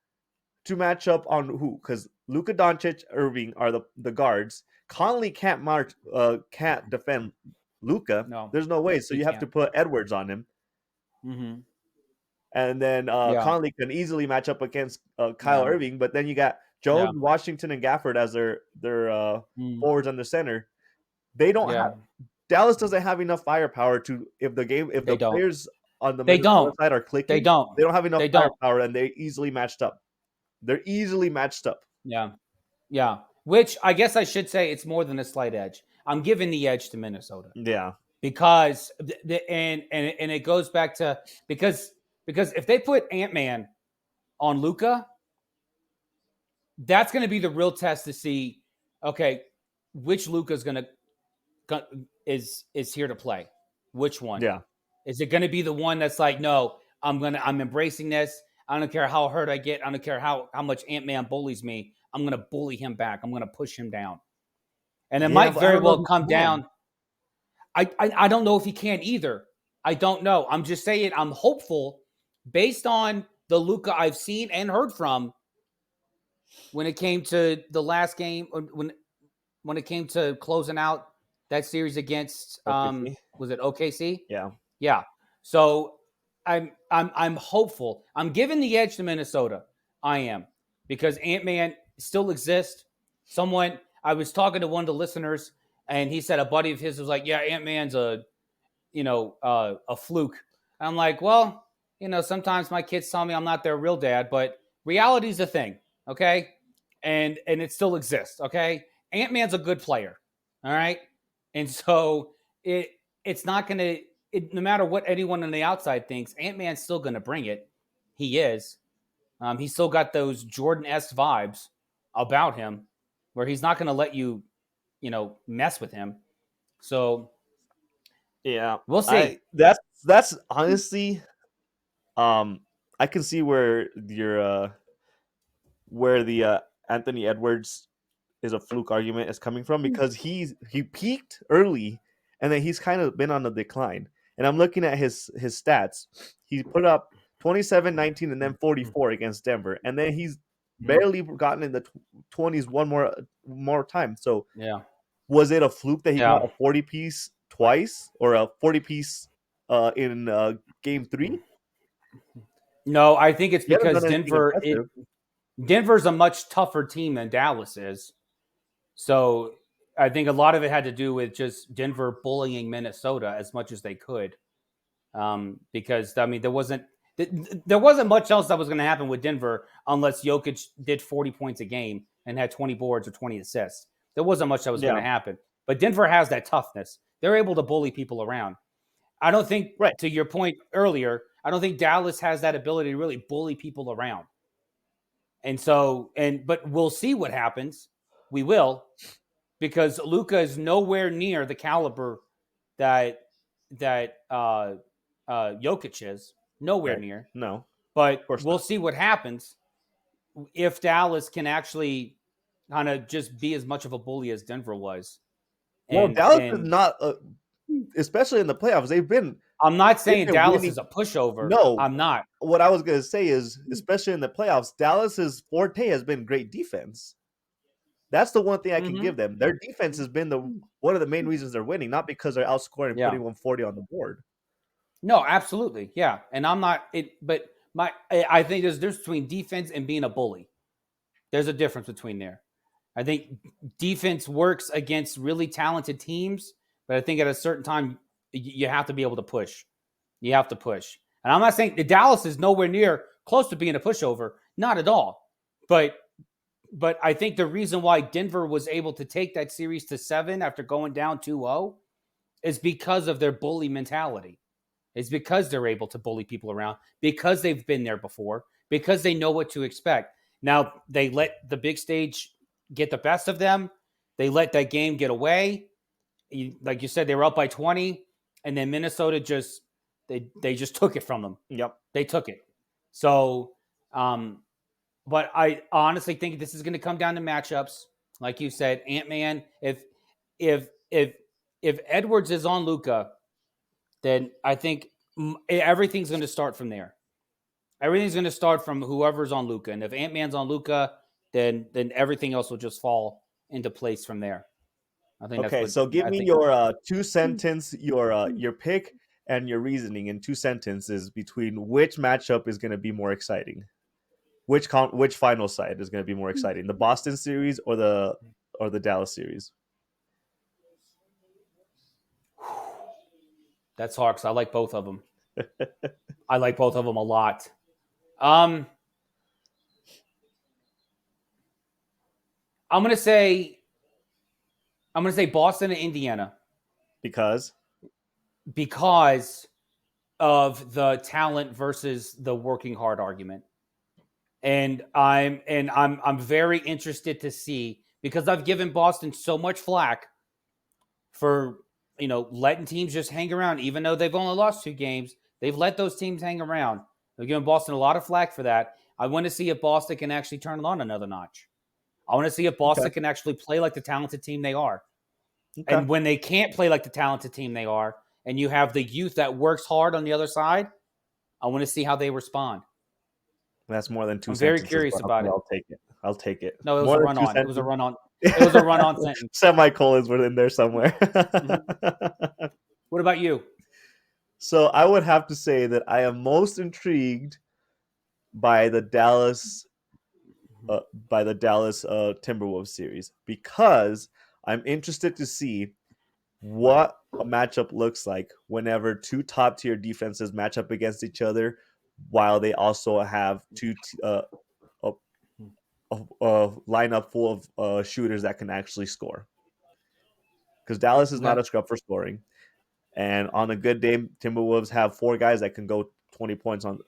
to match up on who? Because Luka Doncic, Irving are the guards. Conley can't defend Luka. No, There's no way. So he you have to can't. put Edwards on him, Mm-hmm. and then Yeah. Conley can easily match up against Kyle Yeah. Irving. But then you got Yeah. Jones, Washington, and Gafford as their Mm. forwards on the center. They don't Yeah. have Dallas doesn't have enough firepower to if They the don't. players on the They Minnesota don't. side are They clicking. don't. They don't have enough They don't. firepower, and they're easily matched up. They're easily matched up. Yeah. Yeah. Which I guess I should say it's more than a slight edge. I'm giving the edge to Minnesota. Yeah, Because and it goes back to because if they put Ant-Man on Luca, that's going to be the real test to see okay, which Luca's going to is here to play. Which one? yeah, Is it going to be the one that's like, no, I'm embracing this. I don't care how hurt I get. I don't care how much Ant-Man bullies me. I'm going to bully him back. I'm going to push him down. And it might but I very don't know well if come he can. down. I don't know if he can either. I don't know. I'm just saying I'm hopeful based on the Luca I've seen and heard from when it came to the last game when it came to closing out that series against OKC. was it OKC? Yeah, Yeah. So I'm hopeful. I'm giving the edge to Minnesota. I am because Ant-Man still exists. Someone I was talking to one of the listeners, and he said a buddy of his was like, "Yeah, Ant-Man's a fluke." And I'm like, "Well, sometimes my kids tell me I'm not their real dad, but reality's a thing, okay? And it still exists, okay? Ant-Man's a good player, all right? And so it's not going to no matter what anyone on the outside thinks, Ant-Man's still going to bring it. He is. He's still got those Jordan-esque vibes about him where he's not going to let you, mess with him. So yeah. we'll see. That's honestly, I can see where the Anthony Edwards is a fluke argument is coming from because he peaked early and then he's kind of been on the decline. And I'm looking at his stats. He put up 27, 19, and then 44 against Denver. And then he's barely gotten in the 20s one more time. So Yeah. was it a fluke that he Yeah. got a 40 piece twice or a 40 piece in game 3? No, I think it's He hasn't because done anything impressive. Denver's a much tougher team than Dallas is. So I think a lot of it had to do with just Denver bullying Minnesota as much as they could. Because I mean, there wasn't much else that was going to happen with Denver unless Jokic did 40 points a game and had 20 boards or 20 assists. There wasn't much that was going Yeah, to happen. But Denver has that toughness. They're able to bully people around. I don't think, right. to your point earlier, I don't think Dallas has that ability to really bully people around. And so, but we'll see what happens. We will, because Luka is nowhere near the caliber that Jokic is. Nowhere Right. near. No, of But course we'll not. see what happens if Dallas can actually kind of just be as much of a bully as Denver was. Well, And Dallas is and not, especially in the playoffs. I'm not They've saying been Dallas winning. is a pushover. No, I'm not. what I was gonna say is, especially in the playoffs, Dallas's forte has been great defense. That's the one thing I can Mm-hmm. give them. Their defense has been one of the main reasons they're winning, not because they're outscoring and Yeah. putting 140 on the board. No, absolutely. Yeah. And I'm not it, but I think there's a difference between defense and being a bully. There's a difference between there. I think defense works against really talented teams, but I think at a certain time you have to be able to push. You have to push. And I'm not saying the Dallas is nowhere near close to being a pushover, not at all. But I think the reason why Denver was able to take that series to 7 after going down 2-0 is because of their bully mentality. It's because they're able to bully people around, because they've been there before, because they know what to expect. Now, they let the big stage get the best of them. They let that game get away. Like you said, they were up by 20, and then Minnesota just they just took it from them. Yep. They took it. So, but I honestly think this is going to come down to matchups. Like you said, Ant-Man, if Edwards is on Luka, then I think everything's going to start from there. Everything's going to start from whoever's on Luka, and if Ant-Man's on Luka, then everything else will just fall into place from there. I think that's Okay, what so give I me think. your two sentence, your pick and your reasoning in 2 sentences between which matchup is going to be more exciting. Which final side is going to be more exciting, the Boston series or the Dallas series? That's hard because I like both of them. I like both of them a lot. I'm gonna say Boston and Indiana Because because of the talent versus the working hard argument. And I'm very interested to see, because I've given Boston so much flack for letting teams just hang around, even though they've only lost 2 games. They've let those teams hang around. They've given Boston a lot of flack for that. I want to see if Boston can actually turn it on another notch. I want to see if Boston okay. can actually play like the talented team they are. Okay. And when they can't play like the talented team they are, and you have the youth that works hard on the other side, I want to see how they respond. That's more than 2 I'm very sentences. curious But about it. I'll take it. I'll take it. No, it was More a than run 2 on. It was a sentences. run on. It was a run on sentence. Semicolons were in there somewhere. What about you? So I would have to say that I am most intrigued by the Dallas Timberwolves series, because I'm interested to see what a matchup looks like whenever two top tier defenses match up against each other, while they also have a lineup full of shooters that can actually score. Because Dallas is not Okay. a scrub for scoring, and on a good day, Timberwolves have 4 guys that can go 20 points on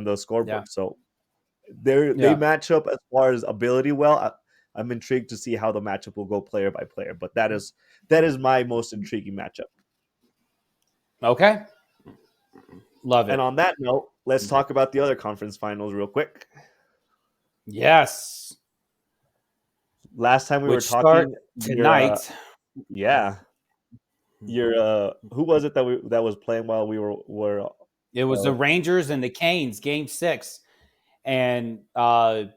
the scoreboard. Yeah. So they match up as far as ability well. I'm intrigued to see how the matchup will go player by player, but that is my most intriguing matchup. Okay. Love it. And on that note, let's talk about the other conference finals real quick. Yes. Last time we Which were start talking tonight. Your who was it that was playing while we were It was the Rangers and the Canes, Game 6, and Kreider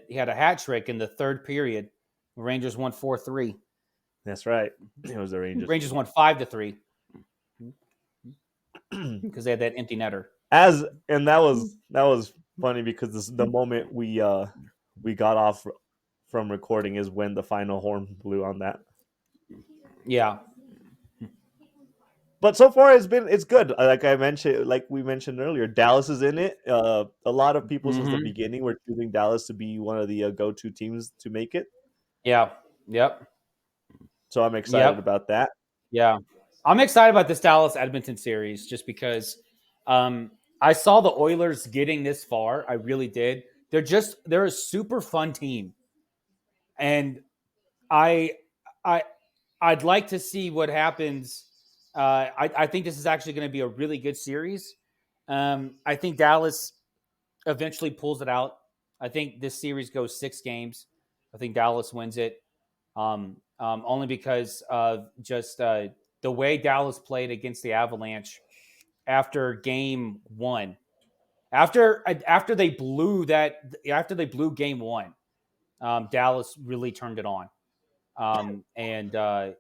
he had a hat trick in the third period. The Rangers won 4-3. That's right. It was the Rangers. Rangers won 5-3 because they had that empty netter. And that was funny because the moment we got off from recording is when the final horn blew on that. Yeah. But so far it's good. Like we mentioned earlier, Dallas is in it. A lot of people since the Mm-hmm. beginning were choosing Dallas to be one of the go-to teams to make it. Yeah. Yep. So I'm excited Yep. about that. Yeah. I'm excited about this Dallas Edmonton series just because I saw the Oilers getting this far. I really did. They're a super fun team. And I I I'd like to see what happens. I think this is actually going to be a really good series. I think Dallas eventually pulls it out. I think this series goes 6 games. I think Dallas wins it. Only because of just the way Dallas played against the Avalanche after game one. After they blew game one, Dallas really turned it on. And the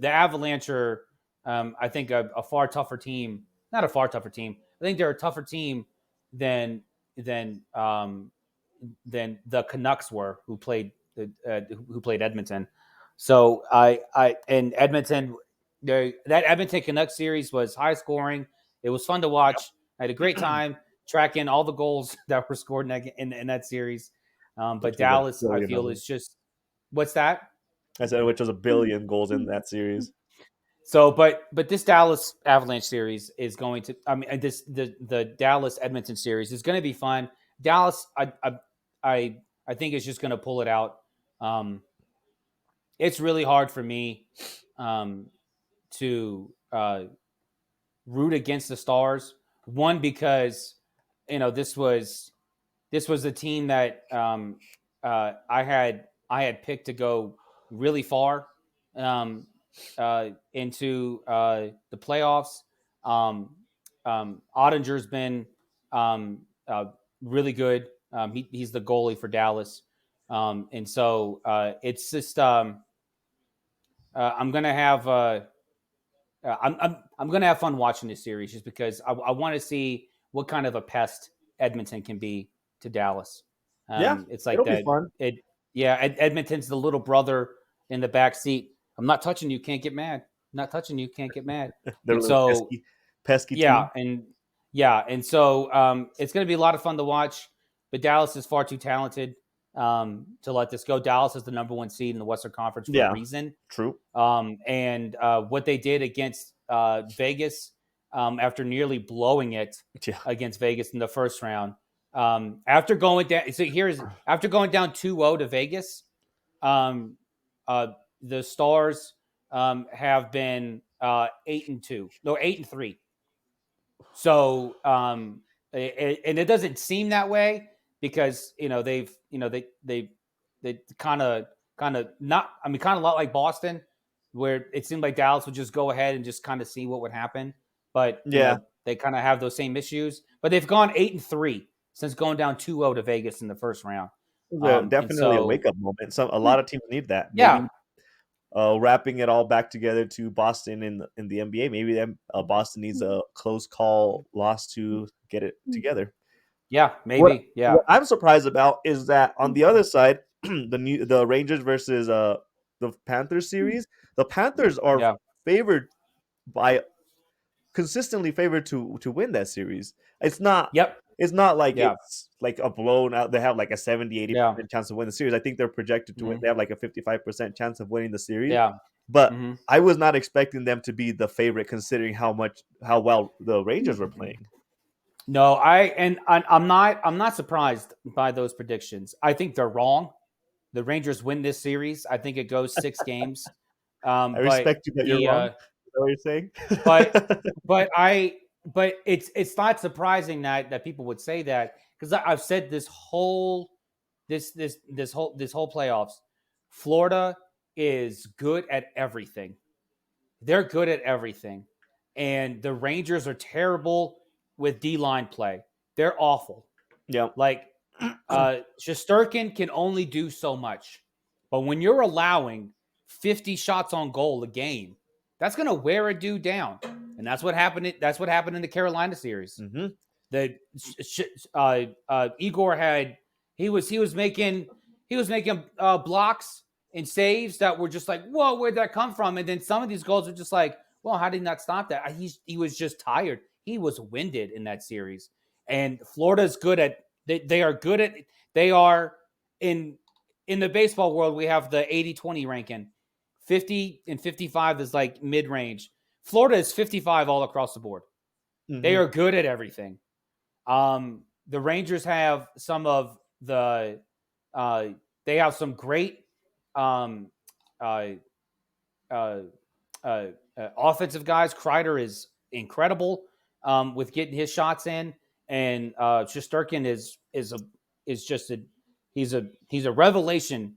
Avalanche are, I think, a far tougher team. Not a far tougher team. I think they're a tougher team than than um, than the Canucks were, who played Edmonton. So I and Edmonton, that Edmonton Canucks series was high scoring. It was fun to watch. I had a great time tracking all the goals that were scored in that series. But Which was a Dallas, I billion of feel, them. is just what's that? I said which was a billion goals in that series. So, but this Dallas Avalanche series is going to. I mean, the Dallas Edmonton series is going to be fun. Dallas, I think is just going to pull it out. Um, it's really hard for me to root against the Stars. One, because this was a team that I had picked to go really far into the playoffs. Ottinger's been um, really good. He's the goalie for Dallas, and so it's just I'm gonna have I'm gonna have fun watching this series just because I want to see what kind of a pest Edmonton can be to Dallas. Yeah, It's like it'll be that. fun. Edmonton's the little brother in the back seat. I'm not touching you, can't get mad. I'm not touching you, can't get mad. They're a And little so pesky team. and so it's going to be a lot of fun to watch. But Dallas is far too talented to let this go. Dallas is the number one seed in the Western Conference for a Yeah, reason. true. And what they did against Vegas after nearly blowing it Yeah, against Vegas in the first round. After going down, after going down 2-0 to Vegas, um, the Stars have been 8-2, no 8-3. So and it doesn't seem that way because they kind of not, I mean, kind of a lot like Boston, where it seemed like Dallas would just go ahead and just kind of see what would happen. But yeah. they kind of have those same issues. But they've gone 8-3 since going down 2-0 to Vegas in the first round. And Definitely a so wake up moment. A lot of teams need that. yeah, Maybe wrapping it all back together to Boston in the NBA. Maybe Boston needs a close call loss to get it together. yeah, What maybe, yeah, what I'm surprised about is that on the other side, the Rangers versus the Panthers series, the Panthers are yeah, favored by consistently favored to win that series. It's not yep, it's not like yeah, it's like a blown out. They have like a 70 80 yeah, percent chance to win the series. I think they're projected to win. mhm, They have like a 55% chance of winning the series. yeah. But Hmm. I was not expecting them to be the favorite considering how well the Rangers were playing. No, I'm not surprised by those predictions. I think they're wrong. The Rangers win this series. I think it goes 6 games. I But respect you that you're wrong. Is that what you're saying? but but it's not surprising that people would say that, because I've said this whole playoffs, Florida is good at everything. They're good at everything. And the Rangers are terrible with D-line play. They're awful. Yeah. Like Shesterkin can only do so much. But when you're allowing 50 shots on goal a game, that's going to wear a dude down. and that's what happened. That's what happened in the Carolina series. Mm-hmm. The Igor had he was making blocks and saves that were just like, whoa, where'd that come from? And then some of these goals were just like, well, how did he not stop that? He was just tired. He was winded in that series. And Florida's good at they are good at they are in the baseball world. We have the 80-20 ranking. 50 and 55 is like mid-range. Florida is 55 all across the board. Mm-hmm. They are good at everything. The Rangers have some of the they have some great offensive guys. Kreider is incredible with getting his shots in, and Shesterkin is just he's a revelation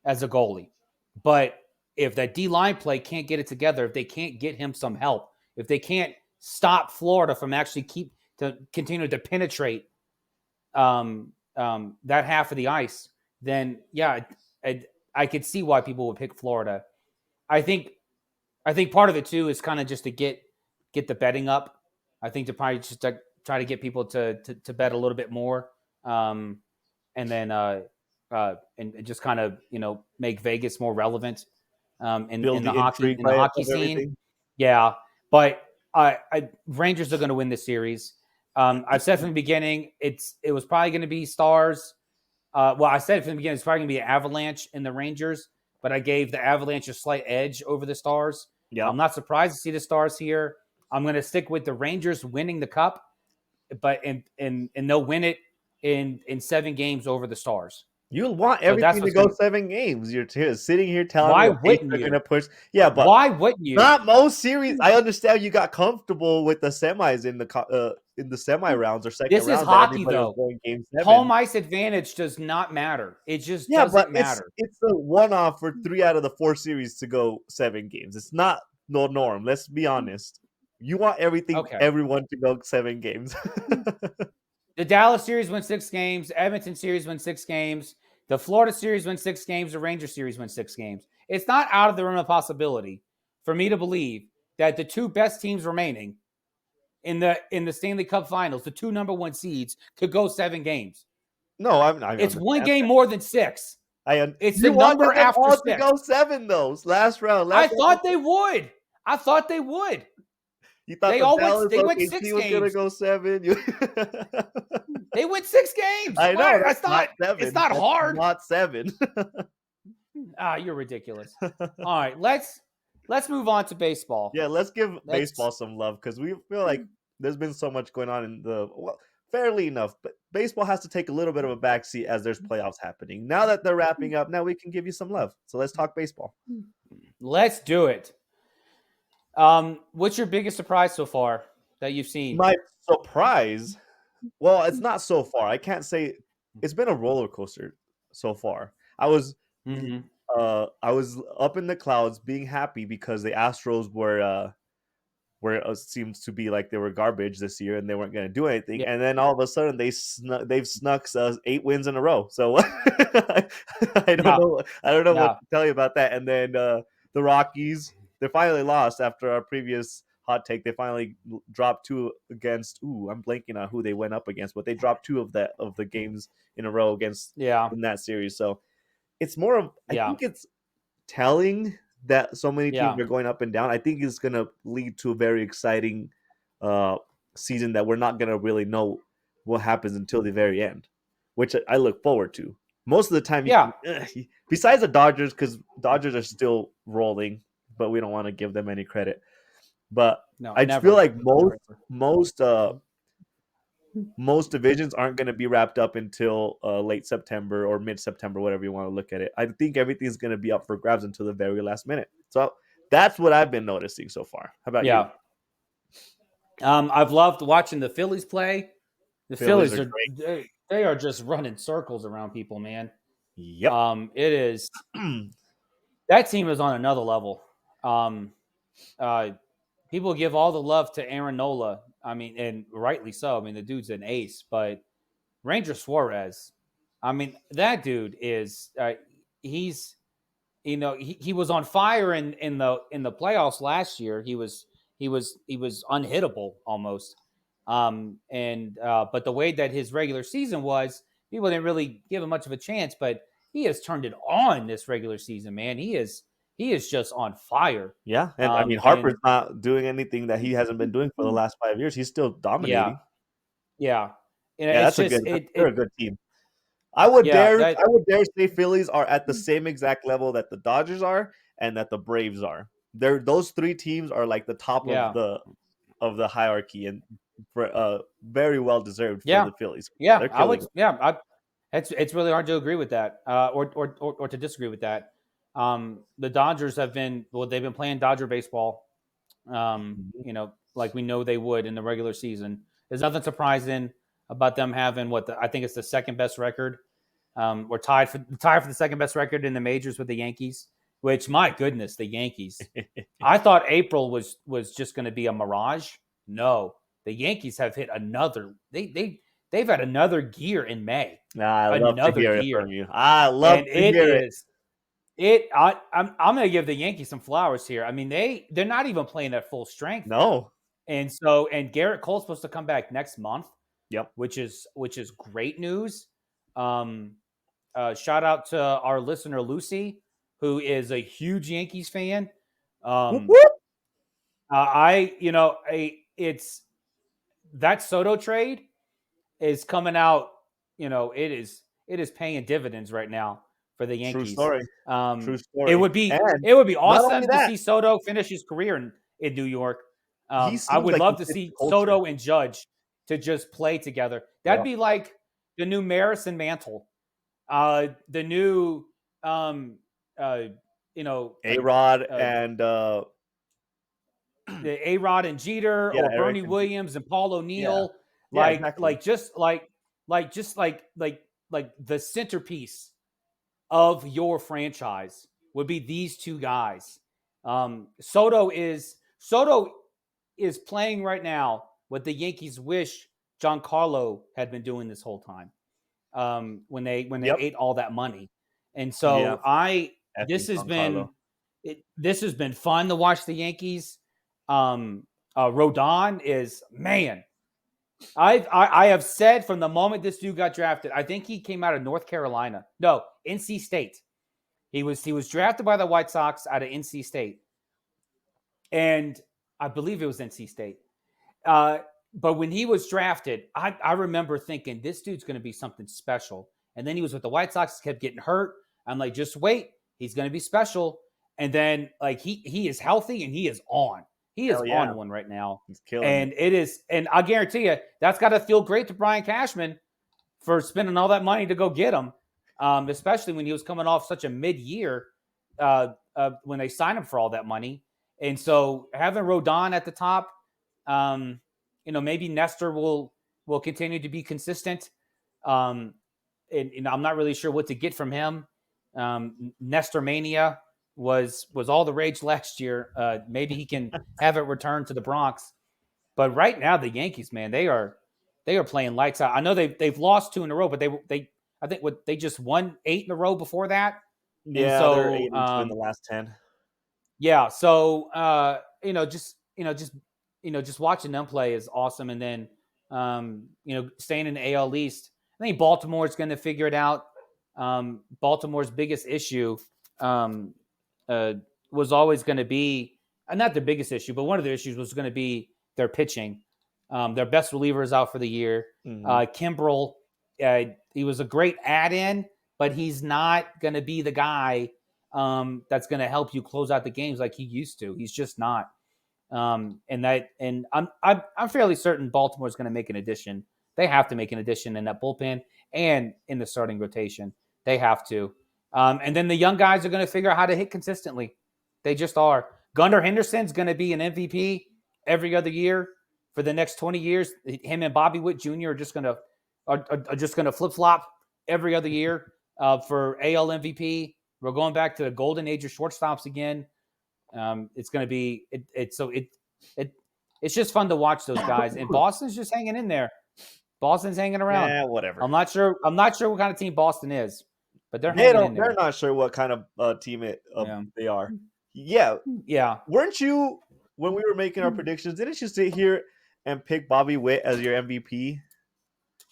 as a goalie. But if that D line play can't get it together, if they can't get him some help, if they can't stop Florida from actually continue to penetrate that half of the ice, then yeah, I could see why people would pick Florida. I think part of it too is kind of just to get the betting up. I think to probably just try to get people to bet a little bit more, and then and just kind of make Vegas more relevant in the hockey scene. Yeah, but Rangers are going to win this series. I've said from the beginning it was probably going to be Stars. I said from the beginning it's probably going to be Avalanche and the Rangers, but I gave the Avalanche a slight edge over the Stars. Yeah, I'm not surprised to see the Stars here. I'm going to stick with the Rangers winning the Cup, but and they'll win it in 7 games over the Stars. You'll want everything to go 7 games. You're sitting here telling me wouldn't you? Gonna push. Yeah, but why wouldn't you? Not most series. I understand you got comfortable with the semis in the semi rounds or second rounds. This is hockey, though. Game 7. Home ice advantage does not matter. It just doesn't matter. It's a one-off for 3 out of the 4 series to go 7 games. It's not no norm. Let's be honest. You want everyone to go 7 games. The Dallas series wins 6 games. Edmonton series wins 6 games. The Florida series wins 6 games. The Rangers series wins 6 games. It's not out of the realm of possibility for me to believe that the 2 best teams remaining in the Stanley Cup Finals, the 2 number 1 seeds, could go 7 games. No, it's 1 game more than 6. It's the number after 6. To go 7 though. Last round. I thought they would. You thought they went 6 games. Was gonna go 7. They went 6 games. I know. That's not 7. It's not hard. Not 7. You're ridiculous. All right, let's move on to baseball. Yeah, let's give baseball some love because we feel like there's been so much going on in fairly enough, but baseball has to take a little bit of a backseat as there's playoffs happening. Now that they're wrapping up, now we can give you some love. So let's talk baseball. Let's do it. What's your biggest surprise so far that you've seen? My surprise? Well, it's not so far. I can't say it's been a roller coaster so far. I was up in the clouds being happy because the Astros were seems to be like they were garbage this year and they weren't going to do anything. Yeah. And then all of a sudden they've snuck 8 wins in a row. So I don't know what to tell you about that. And then the Rockies, they finally lost after our previous hot take. They finally dropped 2 against. I'm blanking on who they went up against, but they dropped 2 of the games in a row against in that series. So it's more of I think it's telling that so many teams are going up and down. I think it's going to lead to a very exciting season that we're not going to really know what happens until the very end, which I look forward to. Most of the time, besides the Dodgers, because Dodgers are still rolling, but we don't want to give them any credit. But I feel like most divisions aren't going to be wrapped up until late September or mid-September, whatever you want to look at it. I think everything's going to be up for grabs until the very last minute. So that's what I've been noticing so far. How about you? I've loved watching the Phillies play. The Phillies are great. They are just running circles around people, man. Yep. It is. That team is on another level. People give all the love to Aaron Nola. I mean, and rightly so. I mean, the dude's an ace, but Ranger Suarez, I mean, that dude is he was on fire in the playoffs last year. He was he was unhittable almost. But the way that his regular season was, people didn't really give him much of a chance. But he has turned it on this regular season, man. He is just on fire. Yeah, and I mean Harper's not doing anything that he hasn't been doing for the last 5 years. He's still Yeah, dominating. yeah. And Yeah, it's that's just they're a good team. I would Yeah, dare say Phillies are at the same exact level that the Dodgers are and that the Braves are. Those three teams are like the top yeah, of the hierarchy, and very well deserved for yeah, the Phillies. yeah. They're I would, killing it. yeah. It's really hard to agree with that, or to disagree with that. The Dodgers they've been playing Dodger baseball. Mhm. Like we know they would in the regular season. There's nothing surprising about them having I think it's the second best record. We're tied for the second best record in the majors with the Yankees. Which, my goodness, the Yankees. I thought April was just going to be a mirage. No, the Yankees have hit another. They've had another gear in May. Nah, I love to Another hear it gear, from you. I love and to hear it. I'm going to give the Yankees some flowers here. I mean, they're not even playing at full strength. No. And Garrett Cole's supposed to come back next month. Yep. Which is great news. Shout out to our listener Lucy, who is a huge Yankees fan. Whoop, whoop. It's that Soto trade is coming out. It is paying dividends right now for the Yankees. True story. True story. It would be not awesome only to that, see Soto finish his career in New York. he I seems would like love he to fits see the culture. Soto and Judge to just play together. That'd Yep. be like the new Maris and Mantle, the new A-Rod and the A-Rod and Jeter, Yeah, or Eric Bernie and- Williams and Paul O'Neill, Yeah, exactly. like the centerpiece of your franchise would be these two guys. Soto is playing right now what the Yankees wish Giancarlo had been doing this whole time. When they Yep. ate all that money, and so Yeah. this has Giancarlo. been fun to watch the Yankees. Rodon is, man. I have said from the moment this dude got drafted, I think he came out of North Carolina. No, NC State. He was drafted by the White Sox out of NC State, and I believe it was NC State. But when he was drafted, I remember thinking this dude's going to be something special. And then he was with the White Sox, kept getting hurt. I'm like, just wait, he's going to be special. And then like he is healthy and he is on. He is on one right now. He's killing And it. it is, and I guarantee you, that's got to feel great to Brian Cashman for spending all that money to go get him, especially when he was coming off such a mid-year when they signed him for all that money. And so having Rodon at the top, maybe Nestor will continue to be consistent. And I'm not really sure what to get from him. Nestor Mania was all the rage last year. Maybe he can have it return to the Bronx. But right now, the Yankees, man, they are playing lights out. I know they've lost 2 in a row, but I think they just won 8 in a row before that. Yeah, so, they're 8-2 in the last 10. Yeah, so just watching them play is awesome, and then staying in the AL East, I think Baltimore is going to figure it out. Baltimore's biggest issue was always going to be, not the biggest issue, but one of the issues was going to be their pitching. Their best reliever is out for the year. Mhm. Kimbrel, he was a great add-in, but he's not going to be the guy that's going to help you close out the games like he used to. He's just not. And I'm fairly certain Baltimore is going to make an addition. They have to make an addition in that bullpen and in the starting rotation. They have to. And then the young guys are going to figure out how to hit consistently. They just are. Gunnar Henderson's going to be an MVP every other year for the next 20 years. Him and Bobby Witt Jr. are just going to flip flop every other year for AL MVP. We're going back to the golden age of shortstops again. It's going to be it's just fun to watch those guys. And Boston's just hanging in there. Boston's hanging around. Yeah, whatever. I'm not sure what kind of team Boston is, but they're hanging in there. They're not sure what kind of team they are. Yeah. Yeah. Weren't you when we were making our predictions, didn't you sit here and pick Bobby Witt as your MVP?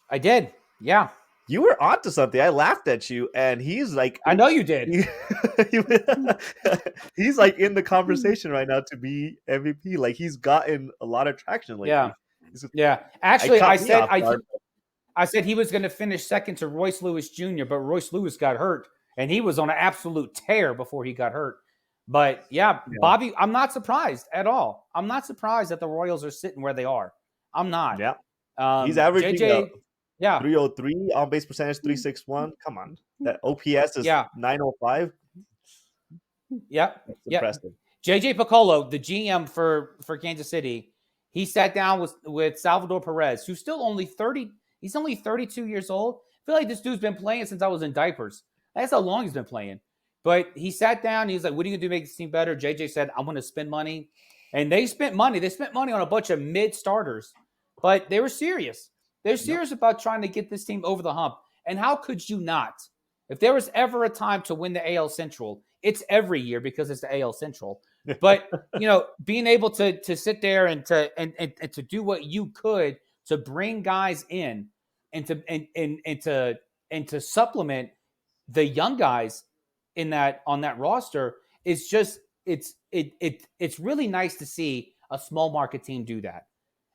I did. Yeah. You were onto something. I laughed at you, and he's like, I know you did. he's like in the conversation right now to be MVP. Like he's gotten a lot of traction lately. Yeah. Yeah. Actually, caught me off guard. I said he was going to finish second to Royce Lewis Jr., but Royce Lewis got hurt, and he was on an absolute tear before he got hurt. But yeah, Bobby, I'm not surprised at all. I'm not surprised that the Royals are sitting where they are. I'm not. Yeah. He's averaging JJ, 303 on base percentage, 361. Come on. That OPS is 905. Yeah. That's impressive. JJ Piccolo, the GM for Kansas City, he sat down with Salvador Perez, who's still only 30. He's only 32 years old. I feel like this dude's been playing since I was in diapers. That's how long he's been playing. But he sat down. He was like, what are you going to do to make this team better? JJ said, I'm going to spend money. And they spent money. They spent money on a bunch of mid-starters. But they were serious. They're serious about trying to get this team over the hump. And how could you not? If there was ever a time to win the AL Central, it's every year because it's the AL Central. But, being able to sit there and to do what you could to bring guys in and to supplement the young guys on that roster is just it's really nice to see a small market team do that.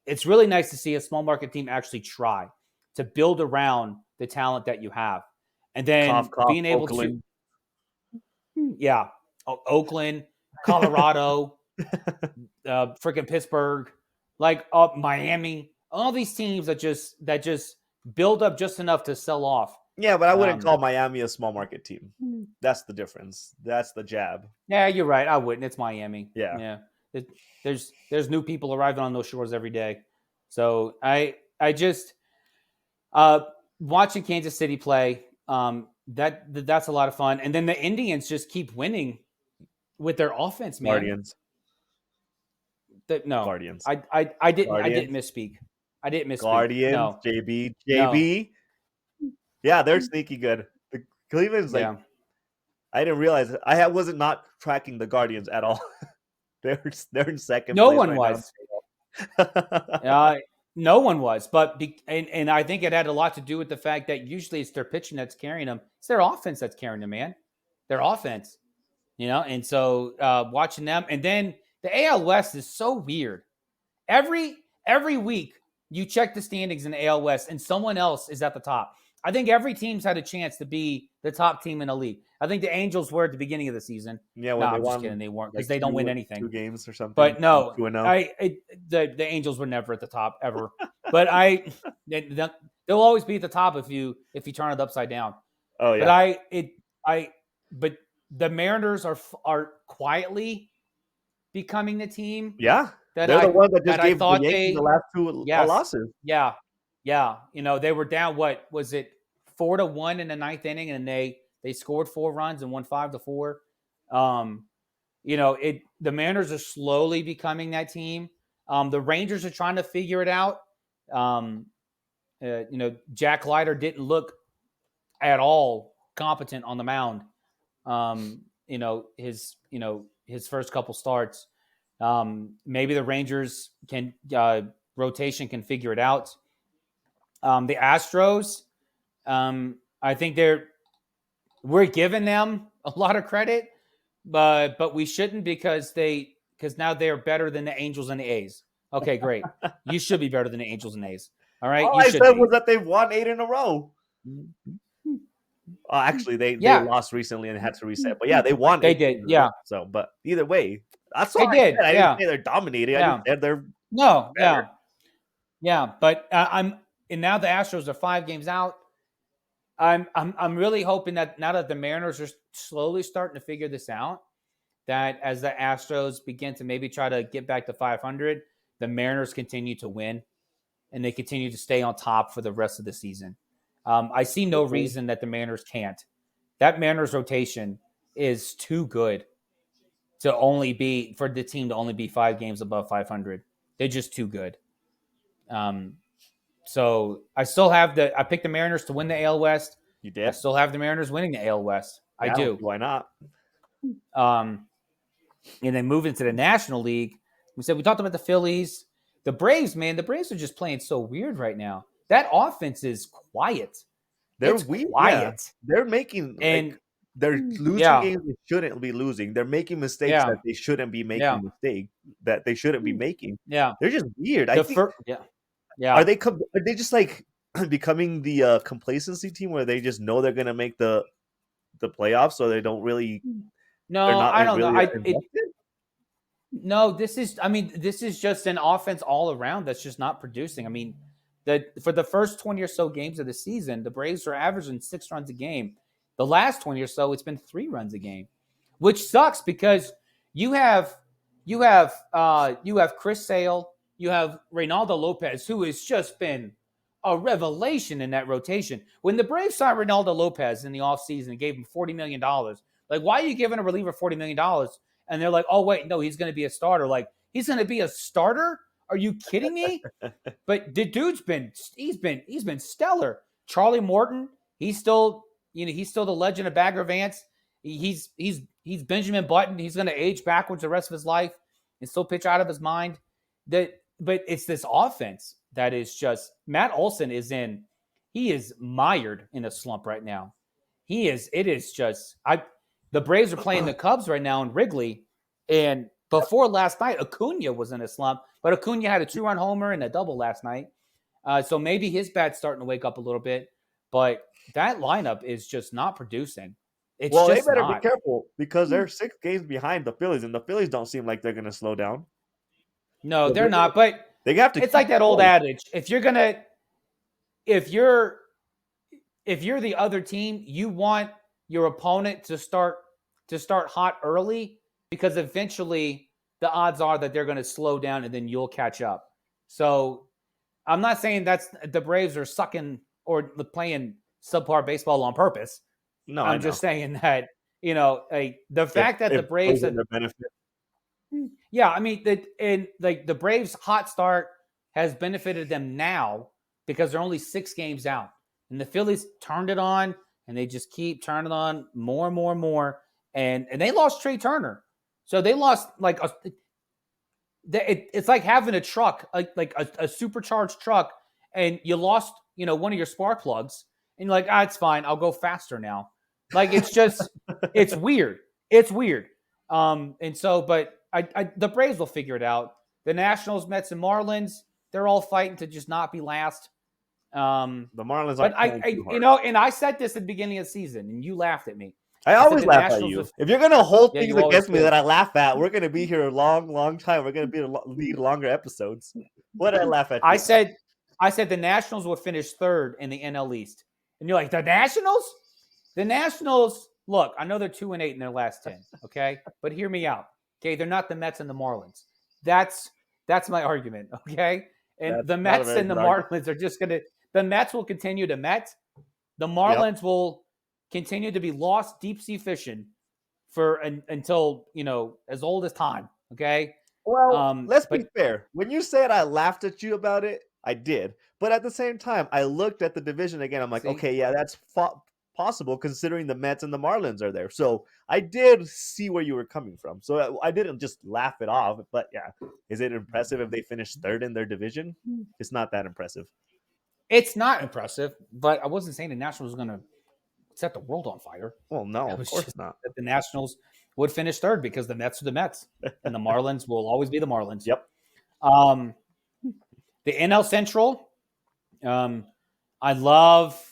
It's really nice to see a small market team actually try to build around the talent that you have. And then being able Oakland. Oakland, Colorado, freaking Pittsburgh, Miami, all these teams that just build up just enough to sell off. Yeah, but I wouldn't call Miami a small market team. That's the difference. That's the jab. Yeah, you're right. I wouldn't. It's Miami. Yeah. There's new people arriving on those shores every day. So I just watching Kansas City play. That's a lot of fun. And then the Indians just keep winning with their offense, man. Guardians. Guardians. I didn't misspeak. Guardians. No. JB. No. Yeah, they're sneaky good. The Cleveland's I didn't realize it. I wasn't not tracking the Guardians at all. they're in second. No place one right was. now. No one was. But and I think it had a lot to do with the fact that usually it's their pitching that's carrying them. It's their offense that's carrying them, man. Their offense, And so watching them, and then the AL West is so weird. Every week you check the standings in the AL West, and someone else is at the top. I think every team's had a chance to be the top team in the league. I think the Angels were at the beginning of the season. Yeah, when I'm just kidding. They weren't because they don't win anything. 2 games or something. But no, 2-0. the Angels were never at the top ever. But they'll always be at the top if you turn it upside down. Oh yeah. But the Mariners are quietly becoming the team. Yeah, they're the one that just gave the Yankees the last 2 losses. Yeah. They were down. What was it? 4-1 in the 9th inning, and they scored 4 runs and won 5-4. The Mariners are slowly becoming that team. The Rangers are trying to figure it out. Jack Leiter didn't look at all competent on the mound. His first couple starts. Maybe the Rangers rotation can figure it out. The Astros, I think we're giving them a lot of credit, but we shouldn't because now they're better than the Angels and the A's. Okay, great. You should be better than the Angels and A's. All right. All I said was that they've won 8 in a row. Actually, they lost recently and had to reset. But yeah, they won. They did. Yeah. So, but either way, that's what they did. I didn't say they're dominating. Yeah. I just said they're no. better. Yeah. But and now the Astros are 5 games out. I'm really hoping that now that the Mariners are slowly starting to figure this out, that as the Astros begin to maybe try to get back to 500, the Mariners continue to win and they continue to stay on top for the rest of the season. I see no reason that the Mariners can't. That Mariners rotation is too good for the team to only be 5 games above 500. They're just too good. So I still have I picked the Mariners to win the AL West. You did? I still have the Mariners winning the AL West. I do. Why not? And then moving to the National League, We talked about the Phillies. The Braves, man, the Braves are just playing so weird right now. That offense is quiet. They're It's weird. Yeah, quiet. they're making And they're losing yeah, games they shouldn't be losing. They're making mistakes yeah, that they shouldn't be yeah, making that they shouldn't be making. yeah. They're just weird. I The think first, yeah, yeah. are they just like becoming the complacency team where they just know they're gonna make the playoffs, so they don't really they're No, not I don't know. really I it invested? no. This is just an offense all around that's just not producing. I mean, that for the first 20 or so games of the season, the Braves are averaging 6 runs a game. The last 20 or so, it's been 3 runs a game, which sucks because you have you have Chris Sale, you have Reynaldo Lopez, who has just been a revelation in that rotation. When the Braves signed Reynaldo Lopez in the offseason and gave him $40 million, like, why are you giving a reliever $40 million? And they're like, oh, wait, no, he's going to be a starter. Like, he's going to be a starter? Are you kidding me? But the dude's been he's been stellar. Charlie Morton, he's still he's still the legend of Bagger Vance. He's Benjamin Button. He's going to age backwards the rest of his life and still pitch out of his mind. But it's this offense that is just Matt Olson he is mired in a slump right now. It is just the Braves are playing the Cubs right now in Wrigley, and before last night, Acuna was in a slump, but Acuna had a 2-run homer and a double last night. So maybe his bat's starting to wake up a little bit, but that lineup is just not producing. It's Well, they just better be not. careful because they're 6 games behind the Phillies, and the Phillies don't seem like they're going to slow down. No, So they're not. But they have to. it's like that old going. adage: if you're the other team, you want your opponent to start hot early because eventually the odds are that they're going to slow down and then you'll catch up. So I'm not saying that's the Braves are sucking or playing subpar baseball on purpose. No, I'm just saying that the fact that the It Braves plays in their benefit. yeah, I mean the Braves' hot start has benefited them now because they're only 6 games out, and the Phillies turned it on, and they just keep turning on more and more and more, and they lost Trey Turner, so they lost it's like having a truck, like a supercharged truck, and you lost one of your spark plugs, and you're like, it's fine, I'll go faster now. Like it's just it's weird. It's weird. And so, but the Braves will figure it out. The Nationals, Mets, and Marlins, they're all fighting to just not be last. The Marlins But aren't too hard. and I said this at the beginning of the season, and you laughed at me. I said always the laugh at Nationals you. have- If you're gonna hold Yeah, things you always against me do. that I laugh at, we're gonna be here a long, long time. We're gonna need longer episodes. What did I laugh at? I said the Nationals will finish 3rd in the NL East, and you're like, the Nationals? The Nationals. Look, I know they're 2-8 in their last 10. Okay, but hear me out. Okay, they're not the Mets and the Marlins. That's my argument. Okay, and That's the not a Mets very and the good argument. Marlins are just gonna. The Mets will continue to Met. The Yep. Marlins will continue to be lost deep sea fishing until as old as time. Okay. Well, let's be But fair. When you said I laughed at you about it, I did. But at the same time, I looked at the division again. I'm like, see, okay, yeah, that's possible considering the Mets and the Marlins are there. So I did see where you were coming from. So I didn't just laugh it off. But yeah, is it impressive if they finish 3rd in their division? It's not that impressive. it's not impressive. But I wasn't saying the Nationals was going to set the world on fire. Well, no, I of was course just not. that the Nationals would finish 3rd because the Mets are the Mets and the Marlins will always be the Marlins. Yep. The NL Central, I love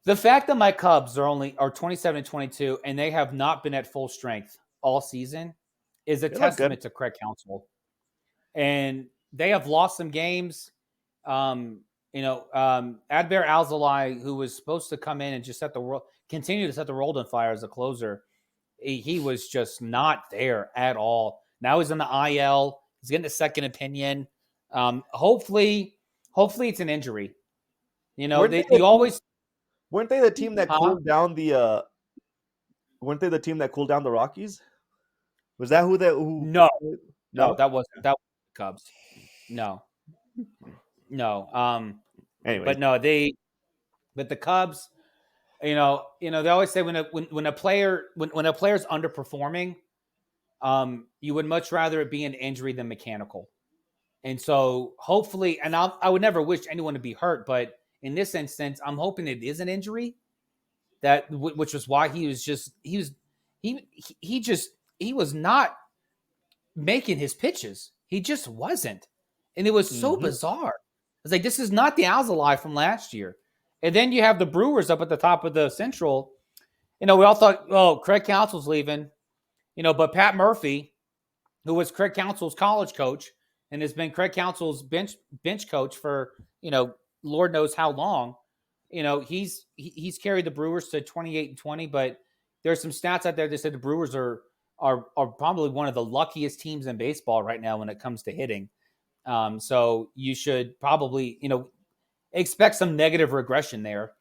the fact that my Cubs are 27-22 and they have not been at full strength all season is a They look testament good. to Craig Counsell. And they have lost some games. Adbert Alzolay, who was supposed to come in and just continue to set the world on fire as a closer, he was just not there at all. Now he's in the IL. He's getting a second opinion. Hopefully it's an injury. Weren't they You always Weren't they the team that Huh? cooled down the? Weren't they the team that cooled down the Rockies? Was that who? no, No. that wasn't the Cubs. No. Anyway, But no, but the Cubs, they always say when a player's underperforming, you would much rather it be an injury than mechanical. And so hopefully, and I would never wish anyone to be hurt, but in this instance, I'm hoping it is an injury which was why he was not making his pitches. He just wasn't. And it was so bizarre. It's like, this is not the Alzolay from last year. And then you have the Brewers up at the top of the Central. We all thought, oh, Craig Counsell's leaving. But Pat Murphy, who was Craig Counsell's college coach and has been Craig Counsell's bench coach for, Lord knows how long, he's carried the Brewers to 28-20, but there's some stats out there that said the Brewers are probably one of the luckiest teams in baseball right now when it comes to hitting. So you should probably, expect some negative regression there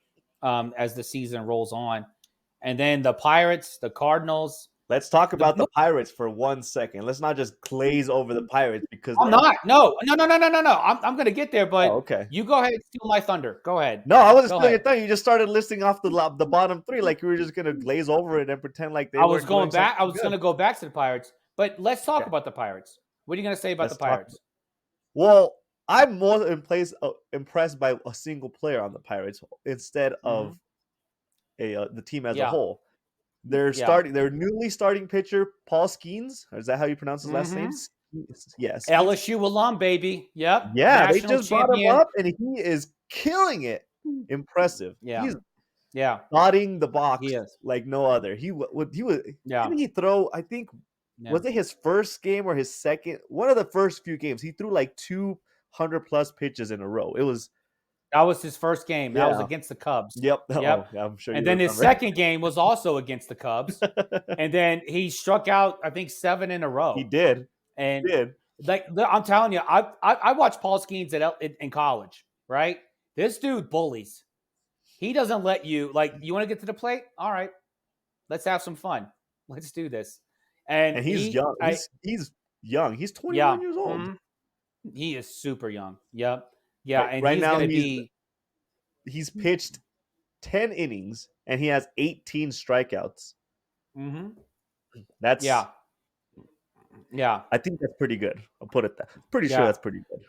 as the season rolls on. And then the Pirates, the Cardinals. Let's talk about the Pirates for 1 second. Let's not just glaze over the Pirates because I'm not. No. I'm going to get there, but okay. You go ahead and steal my thunder. Go ahead. No, I wasn't stealing your thunder. You just started listing off the bottom three like you were just going to glaze over it and pretend like they were. I was going to go back to the Pirates, but let's talk about the Pirates. What are you going to say about the Pirates? Well, I'm more impressed by a single player on the Pirates instead of the team as a whole. Their newly starting pitcher, Paul Skeens. Is that how you pronounce his last name? Yes. LSU alum, baby. Yep. Yeah, they just brought him up, and he is killing it. Impressive. Yeah. He's dotting the box like no other. He was. Didn't he throw? I think was it his first game or his second? One of the first few games, he threw like 200+ pitches in a row. That was his first game. That was against the Cubs. Yep. Yep. Oh, I'm sure. And then his second game was also against the Cubs. And then he struck out, I think, 7 in a row. He did. And like I'm telling you, I watched Paul Skeens in college, right? This dude bullies. He doesn't let you, like, you want to get to the plate? All right. Let's have some fun. Let's do this. And he's young. He's young. He's 21 years old. Mm-hmm. He is super young. Yep. Yeah, and right now he's pitched 10 innings and he has 18 strikeouts. Mm-hmm. That's yeah. I think that's pretty good. I'll put it that. Pretty sure that's pretty good.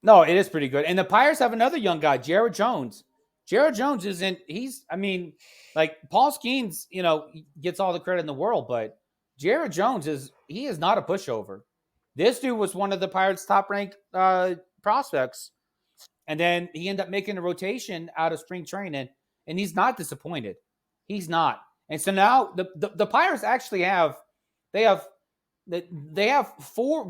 No, it is pretty good. And the Pirates have another young guy, Jared Jones. Jared Jones like Paul Skeens, gets all the credit in the world, but Jared Jones is not a pushover. This dude was one of the Pirates' top-ranked prospects. And then he ended up making a rotation out of spring training, and he's not disappointed. He's not. And so now the Pirates actually have 4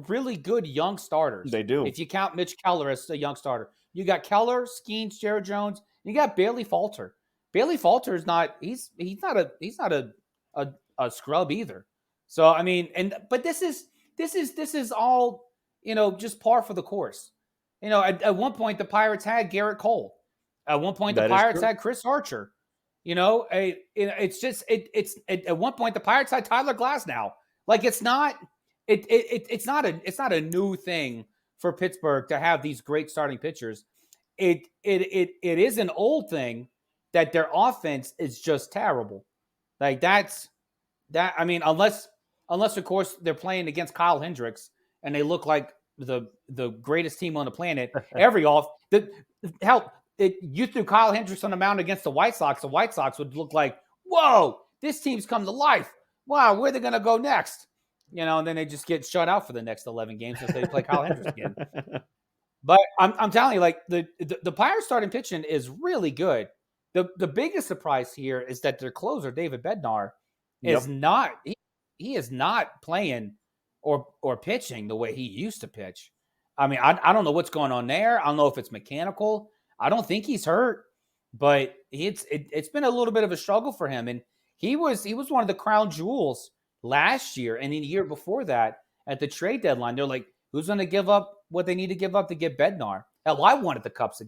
really good young starters. They do. If you count Mitch Keller as a young starter. You got Keller, Skeens, Jared Jones, and you got Bailey Falter. Bailey Falter is not he's not a scrub either. So I mean, but this is all, just par for the course. At one point the Pirates had Garrett Cole. At one point the Pirates had Chris Archer. It's at one point the Pirates had Tyler Glasnow. Like it's not a new thing for Pittsburgh to have these great starting pitchers. It is an old thing that their offense is just terrible. Like that. I mean, unless of course they're playing against Kyle Hendricks and they look like the greatest team on the planet. You threw Kyle Hendricks on the mound against the White Sox would look like, whoa, this team's come to life. Wow, where are they going to go next? And then they just get shut out for the next 11 games if they play Kyle Hendricks again. But I'm telling you, like the Pirates starting pitching is really good. The biggest surprise here is that their closer, David Bednar, is not he is not playing or pitching the way he used to pitch. I mean, I don't know what's going on there. I don't know if it's mechanical. I don't think he's hurt, but it's been a little bit of a struggle for him. And he was one of the crown jewels last year and the year before that at the trade deadline. They're like, who's going to give up what they need to give up to get Bednar? Hell, I wanted the Cubs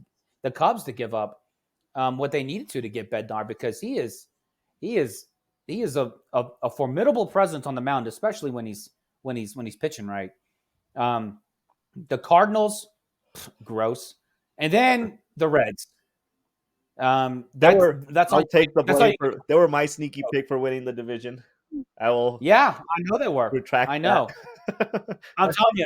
to give up what they needed to get Bednar because he is a formidable presence on the mound, especially when he's pitching right. The Cardinals, gross, and then the Reds. They were my sneaky pick for winning the division. I will Yeah, I know they were. retract I know. that. I'm telling you,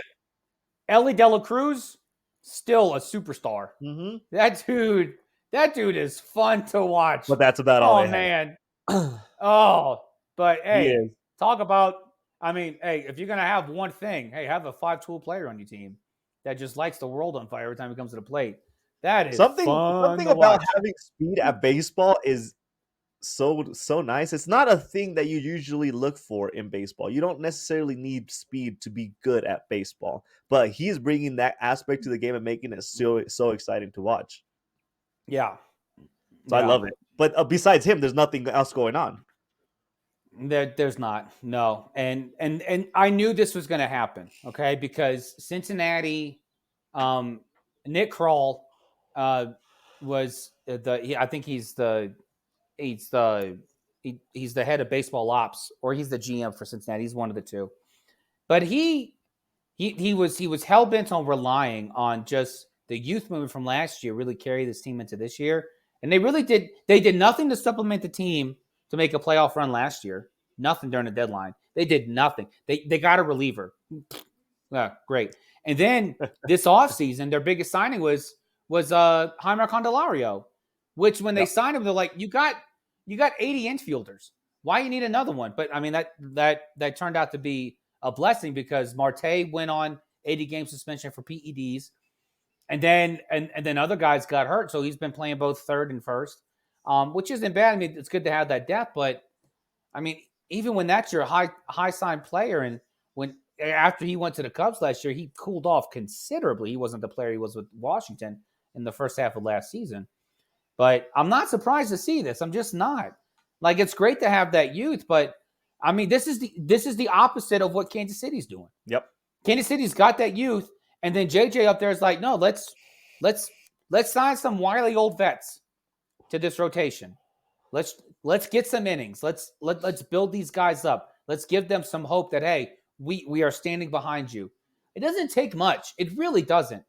Ellie De La Cruz, still a superstar. Hmm. That dude is fun to watch. But that's about all Oh they have. man. Oh, but He hey, is. talk about. I mean, hey, if you're gonna have one thing, hey, have a 5-tool player on your team that just lights the world on fire every time he comes to the plate. That is fun Something to about watch. having speed at baseball is so nice. It's not a thing that you usually look for in baseball. You don't necessarily need speed to be good at baseball, but he's bringing that aspect to the game and making it so exciting to watch. Yeah, So I yeah. love it. But besides him, there's nothing else going on. There's not no, and I knew this was going to happen. Okay, because Cincinnati, Nick Kroll, was I think he's the he's the head of baseball ops, or he's the GM for Cincinnati. He's one of the two. But he was hell bent on relying on just the youth movement from last year really carry this team into this year, and they did nothing to supplement the team to make a playoff run last year. Nothing during the deadline. They did nothing. They got a reliever. Yeah, great. And then this offseason, their biggest signing was Heimer Candelario, which when they Yep. signed him, they're like, you got 80 infielders. Why you need another one? But I mean that turned out to be a blessing because Marte went on 80-game suspension for PEDs, and then other guys got hurt, so he's been playing both third and first, which isn't bad. I mean, it's good to have that depth, but I mean, even when that's your high sign player, and when after he went to the Cubs last year, he cooled off considerably. He wasn't the player he was with Washington in the first half of last season. But I'm not surprised to see this. I'm just not. Like, it's great to have that youth, but I mean, this is the opposite of what Kansas City's doing. Yep. Kansas City's got that youth, and then JJ up there is like, no, let's sign some wily old vets to this rotation. Let's get some innings. Let's build these guys up. Let's give them some hope that hey, we are standing behind you. It doesn't take much. It really doesn't.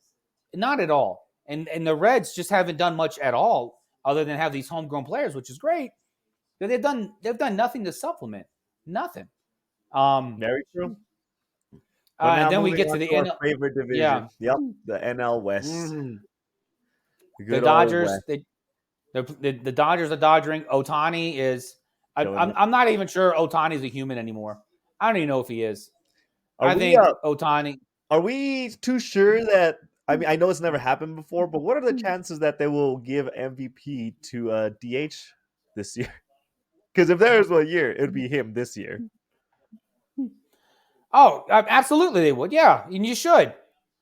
Not at all. And the Reds just haven't done much at all other than have these homegrown players, which is great. But they've done nothing to supplement. Nothing. Very true. But now And then we moving get on to the to our NL. favorite division. Yeah. Yep. The NL West. Mhm. The The good old Dodgers. West. The Dodgers are dodgering. Otani is. Killing it. I'm not even sure Otani's a human anymore. I don't even know if he is. Are I we think Otani. are we too sure that I mean I know it's never happened before, but what are the chances that they will give MVP to DH this year? Because if there is 1 year, it would be him this year. Oh, absolutely they would. Yeah, and you should.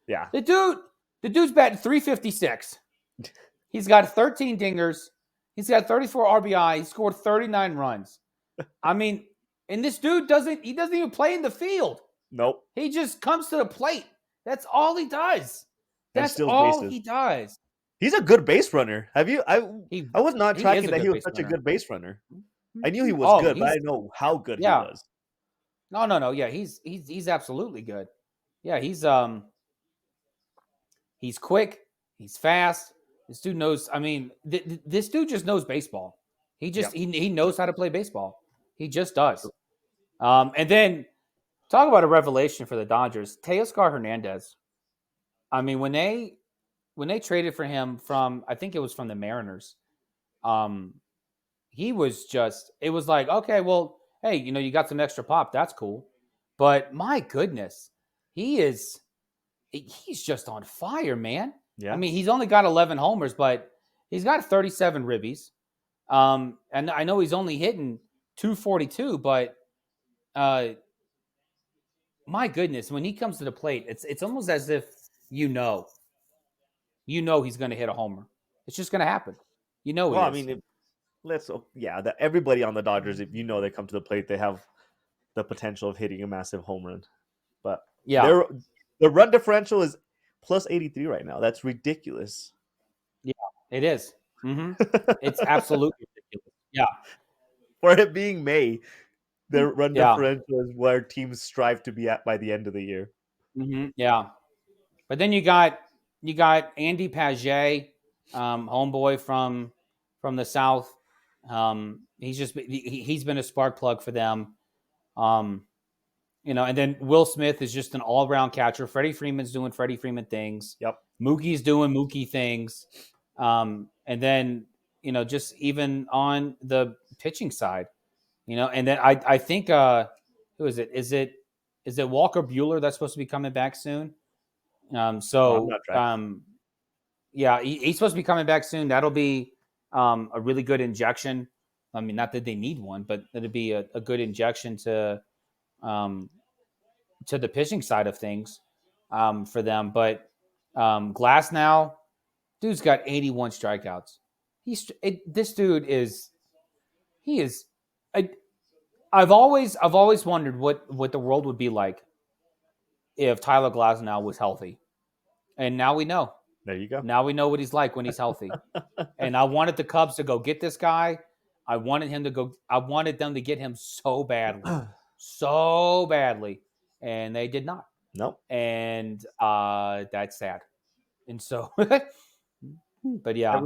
Yeah. The dude's batting 356. He's got 13 dingers. He's got 34 RBI. He scored 39 runs. I mean, and this dude doesn't even play in the field. Nope. He just comes to the plate. That's all he does. And That's steals all bases. he does. He's a good base runner. Have you? I was not He tracking is a that good he was base such a runner. good base runner. I knew he was Oh, good, but I he's- didn't know how good he Yeah. was. No. Yeah, he's absolutely good. Yeah, he's quick. He's fast. This dude knows. I mean, this dude just knows baseball. He just he knows how to play baseball. He just does. And then talk about a revelation for the Dodgers, Teoscar Hernandez. I mean, when they traded for him from, I think it was from the Mariners, he was just, it was like, okay, well, hey, you got some extra pop. That's cool. But my goodness, he's just on fire, man. Yeah. I mean, he's only got 11 homers, but he's got 37 ribbies. And I know he's only hitting 242, but my goodness, when he comes to the plate, it's almost as if he's going to hit a homer. It's just going to happen. Well, I mean, everybody on the Dodgers, if they come to the plate, they have the potential of hitting a massive home run. But yeah, the run differential is plus 83 right now. That's ridiculous. Yeah, it is. Mm-hmm. It's absolutely ridiculous. Yeah. For it being May, the run Yeah. differential is where teams strive to be at by the end of the year. Mm-hmm. Yeah. But then you got Andy Paget, homeboy from the South. He's been a spark plug for them. And then Will Smith is just an all-around catcher. Freddie Freeman's doing Freddie Freeman things. Yep. Mookie's doing Mookie things. And then, just even on the pitching side, and then I think who is it? Is it Walker Bueller that's supposed to be coming back soon? I'm not Yeah, he's supposed to be coming back soon. That'll be a really good injection. I mean, not that they need one, but it'd be a good injection to the pitching side of things for them. But Glass now, dude's got 81 strikeouts. This dude is he is. I've always wondered what the world would be like if Tyler Glasnow was healthy, and now we know. There you go. Now we know what he's like when he's healthy. And I wanted the Cubs to go get this guy. I wanted them to get him so badly, and they did not. Nope. And that's sad. And so, but yeah,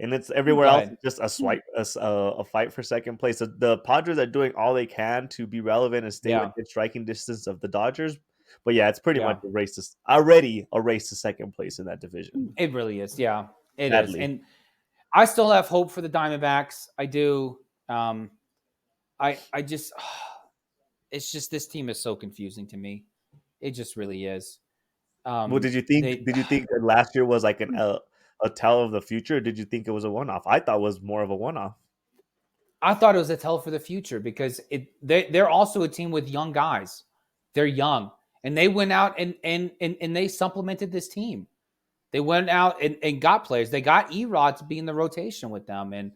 and it's everywhere else. Just a swipe, a fight for second place. The Padres are doing all they can to be relevant and stay within striking distance of the Dodgers. But yeah, it's pretty much already a race to second place in that division. It really is. Yeah, it is. And I still have hope for the Diamondbacks. I do. I just, it's just this team is so confusing to me. It just really is. Well, did you think that last year was like a tell of the future? Or did you think it was a one-off? I thought it was more of a one-off. I thought it was a tell for the future because they're also a team with young guys. They're young, and they went out and they supplemented this team. They went out and got players. They got Erod to be in the rotation with them, and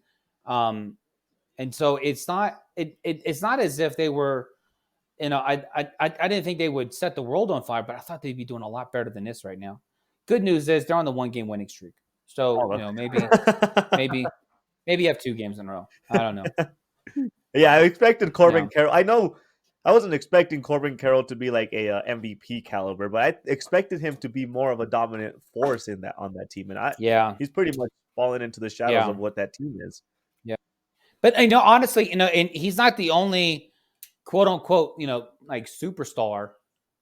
so it's not as if they were. I didn't think they would set the world on fire, but I thought they'd be doing a lot better than this right now. Good news is they're on the 1-game winning streak. So, maybe have 2 games in a row. I don't know. Yeah, I expected Corbin Carroll. I know I wasn't expecting Corbin Carroll to be like a MVP caliber, but I expected him to be more of a dominant force on that team. And he's pretty much fallen into the shadows of what that team is. Yeah. But honestly, and he's not the only quote unquote, like superstar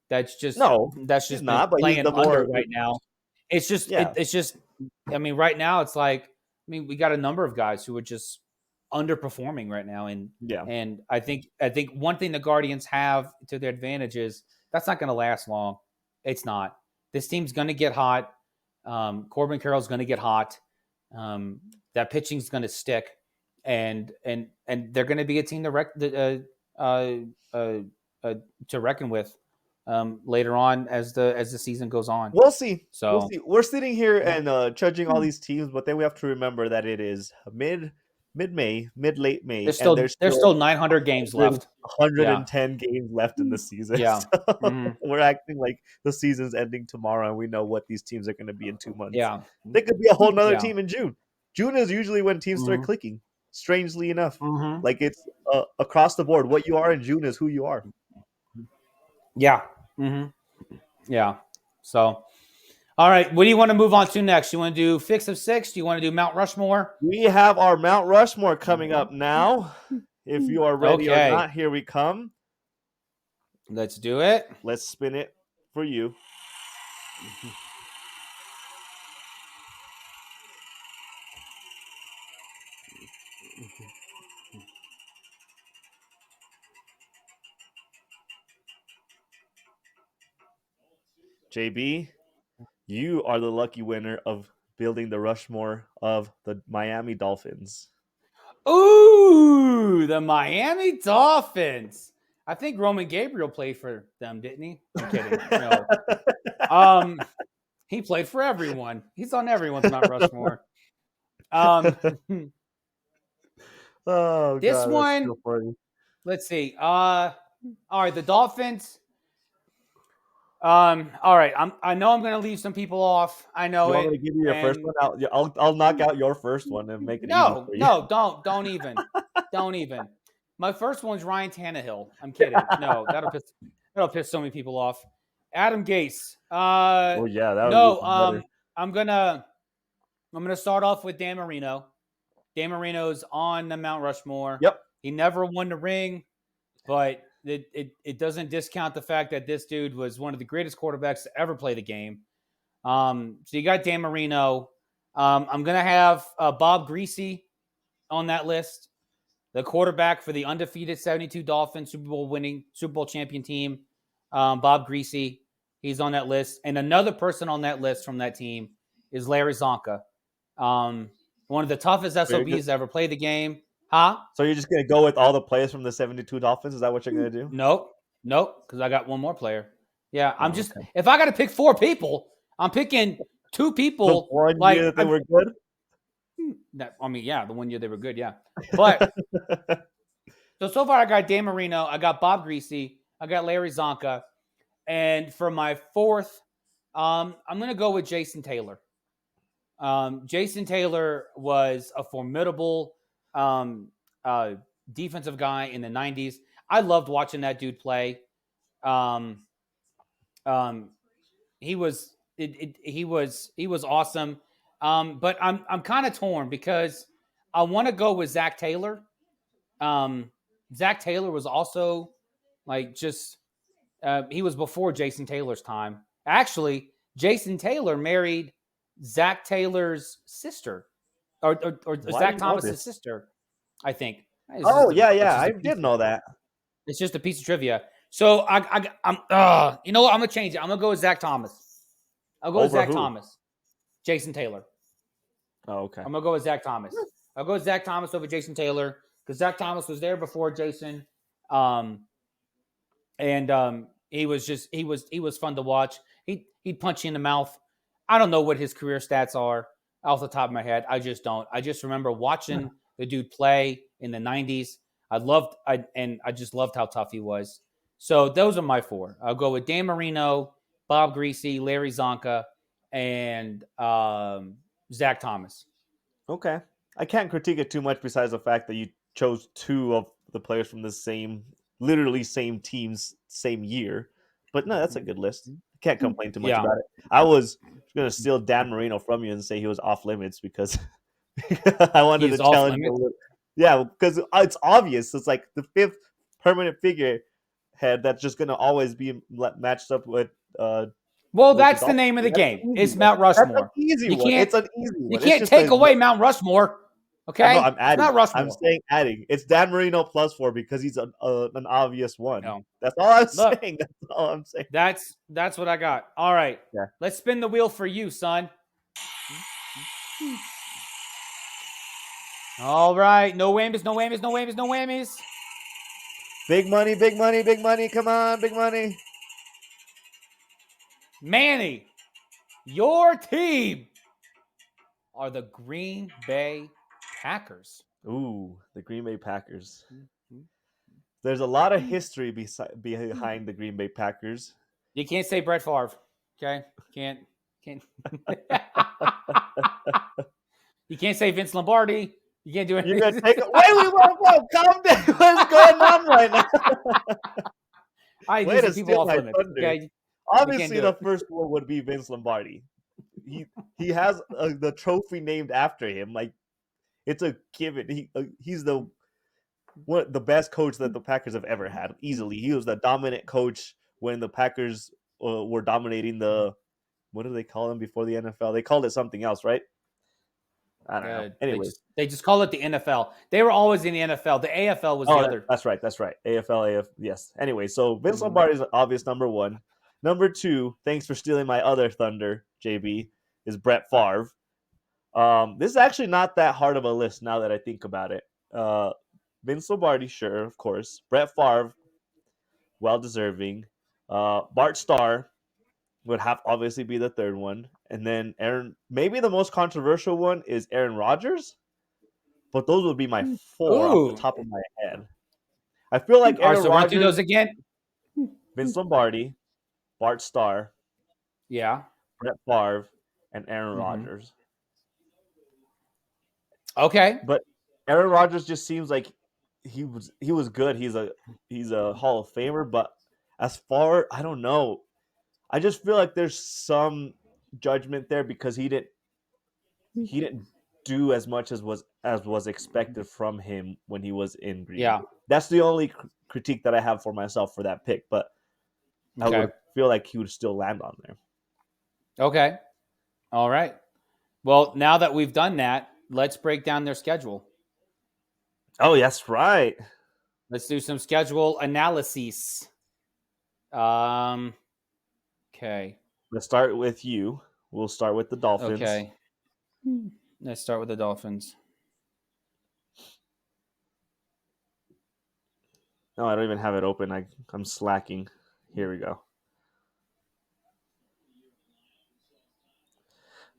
that's just not playing under right now. It's just I mean, right now it's like, we got a number of guys who are just underperforming right now. And I think one thing the Guardians have to their advantage is that's not going to last long. It's not. This team's going to get hot. Corbin Carroll's going to get hot. That pitching's going to stick, and they're going to be a team to reckon with later on as the season goes on. We'll see. We're sitting here and judging all these teams, but then we have to remember that it is late May. There's still 900 games left. 110 games left in the season. Yeah. So we're acting like the season's ending tomorrow, and we know what these teams are going to be in 2 months. Yeah. They could be a whole nother team in June. June is usually when teams start clicking. Strangely enough, like it's across the board. What you are in June is who you are. Yeah. Yeah. So, all right. What do you want to move on to next? You want to do Fix of Six? Do you want to do Mount Rushmore? We have our Mount Rushmore coming up now. If you are ready or not, here we come. Let's do it. Let's spin it for you. JB, you are the lucky winner of building the Rushmore of the Miami Dolphins. Ooh, the Miami Dolphins. I think Roman Gabriel played for them, didn't he? I'm kidding. No. He played for everyone. He's on everyone's Mount Rushmore. This one, so let's see. All right, the Dolphins. All right. I know I'm going to leave some people off. I know you want me to give you your first one? I'll knock out your first one and make it easy for you. No, don't even. Don't even. My first one's Ryan Tannehill. I'm kidding. No, that'll piss so many people off. Adam Gase. Oh yeah, that was I'm gonna start off with Dan Marino. Dan Marino's on the Mount Rushmore. Yep. He never won the ring. but it doesn't discount the fact that this dude was one of the greatest quarterbacks to ever play the game. So you got Dan Marino. I'm going to have Bob Greasy on that list, the quarterback for the undefeated 72 Dolphins Super Bowl champion team. Bob Greasy, he's on that list. And another person on that list from that team is Larry Zonka. One of the toughest SOBs to ever play the game. Huh? So you're just gonna go with all the players from the 72 Dolphins? Is that what you're gonna do? Nope, because I got one more player. Yeah, I'm just okay. if I got to pick 4 people, I'm picking 2 people. The one year that they were good. The 1 year they were good, yeah. But so far I got Dan Marino, I got Bob Greasy, I got Larry Zonka, and for my 4th, I'm gonna go with Jason Taylor. Jason Taylor was a formidable defensive guy in the 90s. I loved watching that dude play. He was awesome. But I'm kind of torn because I want to go with Zach Taylor. Zach Taylor was also he was before Jason Taylor's time. Actually, Jason Taylor married Zach Taylor's sister, or Zach Thomas's sister, I think. I did know that. It's just a piece of trivia. So I'm you know what? I'm gonna change it. I'm gonna go with Zach Thomas. I'll go with Zach Thomas. Jason Taylor. Oh, okay. I'm gonna go with Zach Thomas. I'll go with Zach Thomas over Jason Taylor because Zach Thomas was there before Jason, and he was fun to watch. He'd punch you in the mouth. I don't know what his career stats are off the top of my head. I just don't. I just remember watching the dude play in the 90s. I just loved how tough he was. So those are my 4. I'll go with Dan Marino, Bob Greasy, Larry Zonka, and Zach Thomas. Okay. I can't critique it too much besides the fact that you chose 2 of the players from the literally same teams, same year. But no, that's a good list. Can't complain too much about it. I was going to steal Dan Marino from you and say he was off limits because I wanted to challenge him. Yeah, because it's obvious. It's like the 5th permanent figurehead that's just going to always be matched up with. Well, that's the name of the game. It's Mount Rushmore. That's an easy one. It's an easy one. You can't take away Mount Rushmore. Okay, I'm adding. It's not Rushmore. I'm saying adding. It's Dan Marino +4 because he's an obvious one. No. That's all I'm saying. That's all I'm saying. That's what I got. All right. Yeah. Let's spin the wheel for you, son. All right. No whammies, no whammies, no whammies, no whammies. Big money, big money, big money. Come on, big money. Manny, your team are the Green Bay Packers. Ooh, the Green Bay Packers. There's a lot of history behind the Green Bay Packers. You can't say Brett Favre, okay? Can't. You can't say Vince Lombardi. You can't do anything. You're gonna take it. Wait, calm down. What's going on right now? Way to steal my thunder. Okay? Obviously, the first one would be Vince Lombardi. He has the trophy named after him. Like, it's a given. He's the best coach that the Packers have ever had. Easily, he was the dominant coach when the Packers were dominating the. What do they call them before the NFL? They called it something else, right? I don't know. Anyway, they just call it the NFL. They were always in the NFL. The AFL was the other. That's right. AFL, AF. Yes. Anyway, so Vince Lombardi is obvious number 1. Number 2, thanks for stealing my other thunder, JB, is Brett Favre. This is actually not that hard of a list now that I think about it. Vince Lombardi, sure, of course. Brett Favre, well-deserving. Bart Starr would have obviously be the 3rd one. And then maybe the most controversial one is Aaron Rodgers. But those would be my 4 off the top of my head. I feel like Aaron Rodgers. Run through those again. Vince Lombardi, Bart Starr, Brett Favre, and Aaron Rodgers. Okay, but Aaron Rodgers just seems like he was good. He's a Hall of Famer, but as far I don't know. I just feel like there's some judgment there because he didn't do as much as was expected from him when he was in Green Bay. Yeah, that's the only critique that I have for myself for that pick, but I Okay. would feel like he would still land on there. Okay. All right. Well, now that we've done that, let's break down their schedule. Oh, that's right. Let's do some schedule analyses. Okay. Let's start with you. We'll start with the Dolphins. Okay. Let's start with the Dolphins. No, I don't even have it open. I'm slacking. Here we go.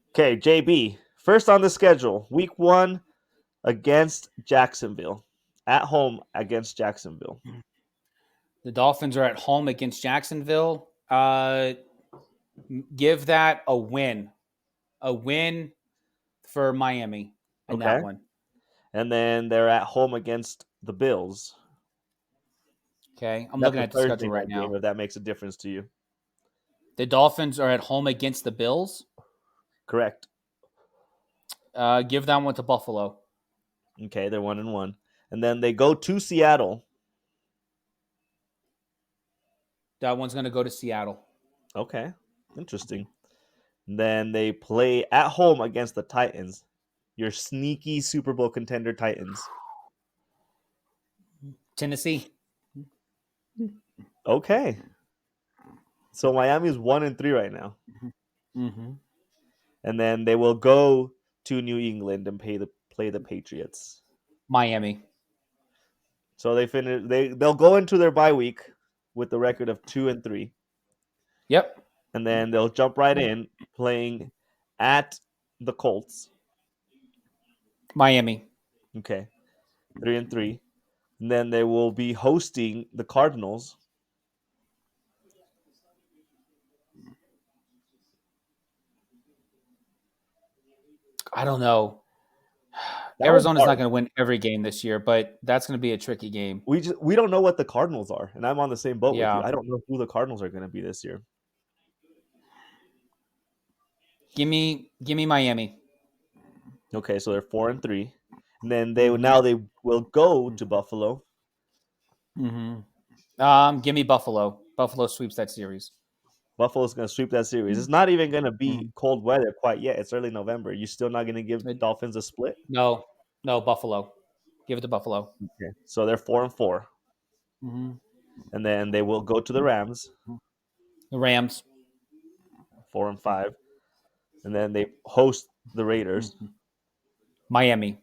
Okay, JB. First on the schedule, week 1 against Jacksonville. At home against Jacksonville. The Dolphins are at home against Jacksonville. Give that a win. A win for Miami in Okay. that one. And then they're at home against the Bills. Okay. I'm That's looking a at the Thursday schedule right night game, now. if that makes a difference to you. The Dolphins are at home against the Bills. Correct. Give that one to Buffalo. Okay, they're 1-1. And then they go to Seattle. That one's going to go to Seattle. Okay, interesting. And then they play at home against the Titans. Your sneaky Super Bowl contender Titans. Tennessee. Okay. So Miami's 1-3 right now. Mm-hmm. And then they will go to New England and play the Patriots. Miami. So they'll go into their bye week with the record of 2-3. Yep. And then they'll jump right in playing at the Colts. Miami. Okay. 3-3. And then they will be hosting the Cardinals. I don't know. That Arizona's one's not hard. going to win every game this year, but that's going to be a tricky game. We don't know what the Cardinals are, and I'm on the same boat with Yeah. you. I don't know who the Cardinals are going to be this year. Give me Miami. Okay, so they're 4-3, and then they will go to Buffalo. Mm-hmm. Give me Buffalo. Buffalo sweeps that series. Buffalo's going to sweep that series. It's not even going to be cold weather quite yet. It's early November. You still not going to give Dolphins a split? No, Buffalo. Give it to Buffalo. Okay, so they're 4-4, Mm-hmm. and then they will go to the Rams, The Rams. 4-5, and then they host the Raiders. Miami.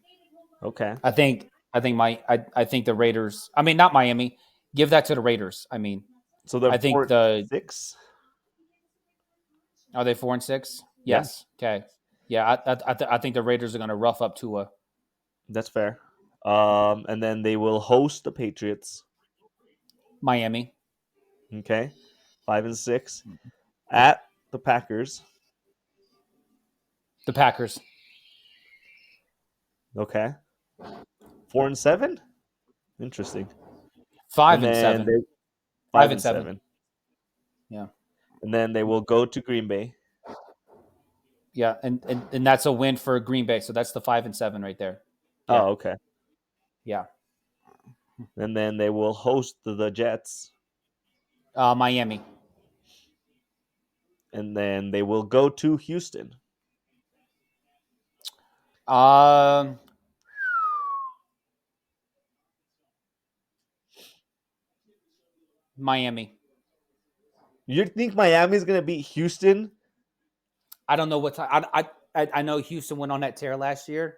Okay, I think the Raiders. I mean, not Miami. Give that to the Raiders. I mean, so they're I think 4-6. Are they 4-6? Yeah. Yes. Okay. Yeah, I think the Raiders are going to rough up Tua. That's fair. And then they will host the Patriots. Miami. Okay, 5-6 at the Packers. The Packers. Okay, 4-7. Interesting. 5-7. They 5-7. Yeah. And then they will go to Green Bay. Yeah, and that's a win for Green Bay. So that's the 5-7 right there. Yeah. Oh, okay. Yeah. And then they will host the Jets. Miami. And then they will go to Houston. Miami. You think Miami's going to beat Houston? I don't know what time. I know Houston went on that tear last year.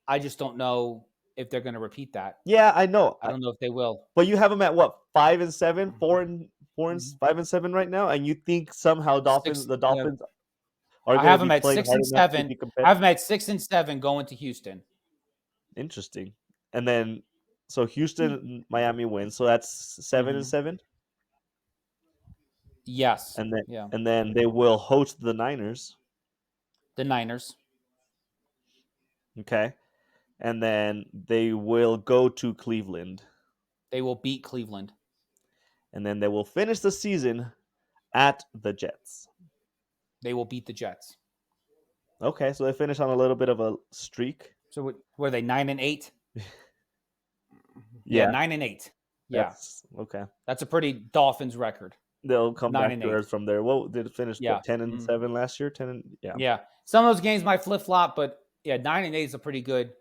I just don't know if they're going to repeat that. Yeah, I know. I don't know if they will. But you have them at what? 5-7, 5-7 right now, and you think somehow the Dolphins are I going have to them be at playing 6 hard and enough to 7. be I competitive? have them at 6 and 7 going to Houston. Interesting. And then so Houston, Miami wins, so that's 7-7. Yes. And then they will host the Niners. The Niners. Okay. And then they will go to Cleveland. They will beat Cleveland. And then they will finish the season at the Jets. They will beat the Jets. Okay, so they finish on a little bit of a streak. So were they 9-8? Yeah. 9-8. Yeah, That's okay. that's a pretty Dolphins record. They'll come back to 9-8. earth from there. What did it finish? Yeah. What, 10-7 last year? 10 and yeah. Yeah. Some of those games might flip flop, but yeah, 9-8 is a pretty good.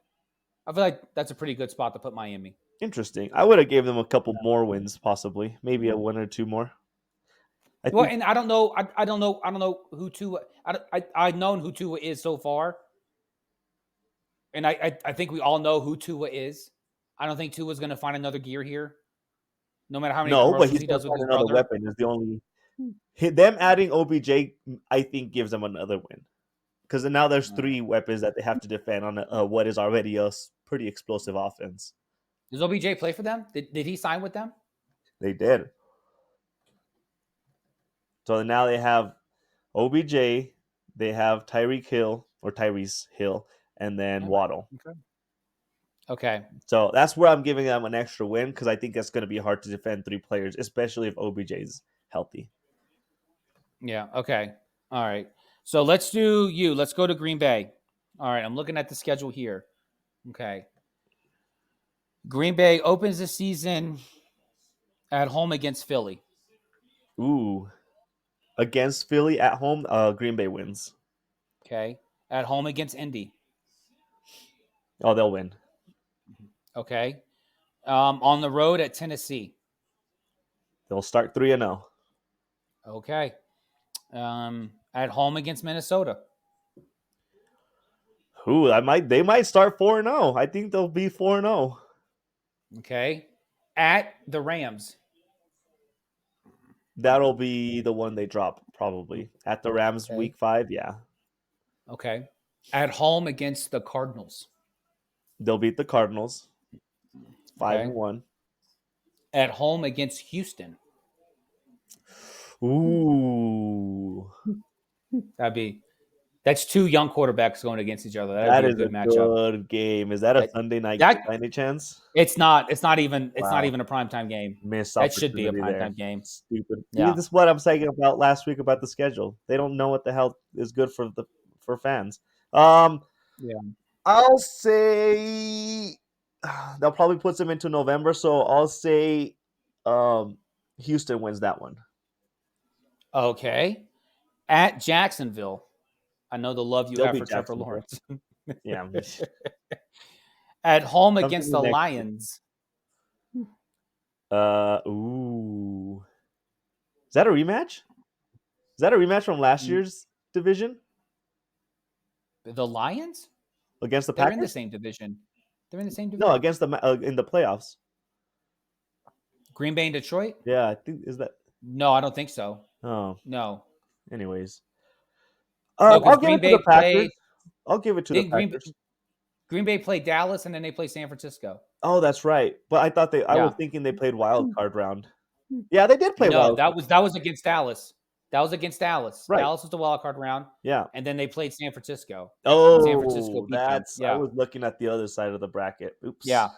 I feel like that's a pretty good spot to put Miami. Interesting. I would have gave them a couple more wins, possibly, maybe a one or two more. Well, and I don't know. I don't know who Tua. I've known who Tua is so far, and I think we all know who Tua is. I don't think Tua's going to find another gear here, no matter how many No, but commercials he's he gonna does with find his another brother. weapon. Is the only them adding OBJ. I think gives them another win because now there's 3 weapons that they have to defend on what is already a pretty explosive offense. Does OBJ play for them? Did he sign with them? They did. So now they have OBJ, they have Tyrese Hill, and then Waddle. Okay. So that's where I'm giving them an extra win because I think that's going to be hard to defend 3 players, especially if OBJ is healthy. Yeah. Okay. All right. So let's do you. Let's go to Green Bay. All right. I'm looking at the schedule here. Okay. Green Bay opens the season at home against Philly. Ooh. Against Philly at home, Green Bay wins. Okay. At home against Indy. Oh, they'll win. Okay. On the road at Tennessee. They'll start 3-0. Okay. At home against Minnesota. Ooh, they might start 4-0. I think they'll be 4-0. Okay. At the Rams. That'll be the one they drop probably. At the Rams Okay. week 5, yeah. Okay. At home against the Cardinals. They'll beat the Cardinals. 5-1. At home against Houston. Ooh. That's 2 young quarterbacks going against each other. That That'd is be a good a matchup. good game. Is that a Sunday night game by any chance? It's not even Wow. a primetime game. Missed That should be a opportunity there. primetime game. Stupid. Yeah. See, this is what I'm saying about last week about the schedule. They don't know what the hell is good for fans. Yeah. I'll say they'll probably put them into November, so I'll say Houston wins that one. Okay. At Jacksonville. I know the love you They'll have beat for Trevor Jacksonville. Lawrence. Yeah. At home Come to against me the next week. Lions. Ooh. Is that a rematch? Is that a rematch from last year's division The Lions? against the They're Packers? in the same division. No, against the in the playoffs. Green Bay and Detroit? Yeah, I think is that. No, I don't think so. Oh, No. anyways, No, 'cause I'll give Green it to Bay the Packers. played- I'll give it to the Didn't Packers. Green Bay played Dallas and then they played San Francisco. Oh, that's right. But I thought I was Yeah. thinking they played wild card round. Yeah, they did play No, wild. that was against Dallas. That was against Dallas. Right. Dallas was the wild card round, Yeah. and then they played San Francisco. Oh, San Francisco beat them. that's. Yeah. I was looking at the other side of the bracket. Oops. Yeah.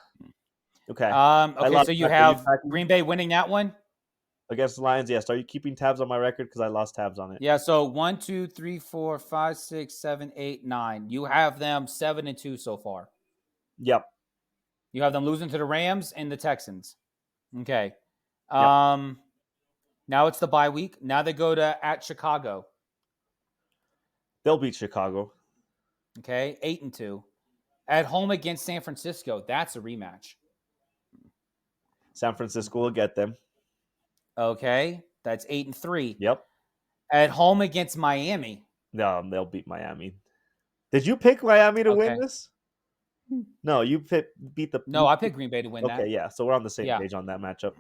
Okay. Okay, lost so you track. Are you have tracking? Green Bay winning that one. Against the Lions, yes. Are you keeping tabs on my record? Because I lost tabs on it. Yeah. So 1, 2, 3, 4, 5, 6, 7, 8, 9. You have them 7-2 so far. Yep. You have them losing to the Rams and the Texans. Okay. Yep. Now it's the bye week. Now they go at Chicago. They'll beat Chicago. Okay, 8-2. At home against San Francisco. That's a rematch. San Francisco will get them. Okay, that's 8-3. Yep. At home against Miami. No, they'll beat Miami. Did you pick Miami to win Okay. this? No, you beat the. No, I picked Green Bay to win that. Okay, yeah. So we're on the same Yeah. page on that matchup.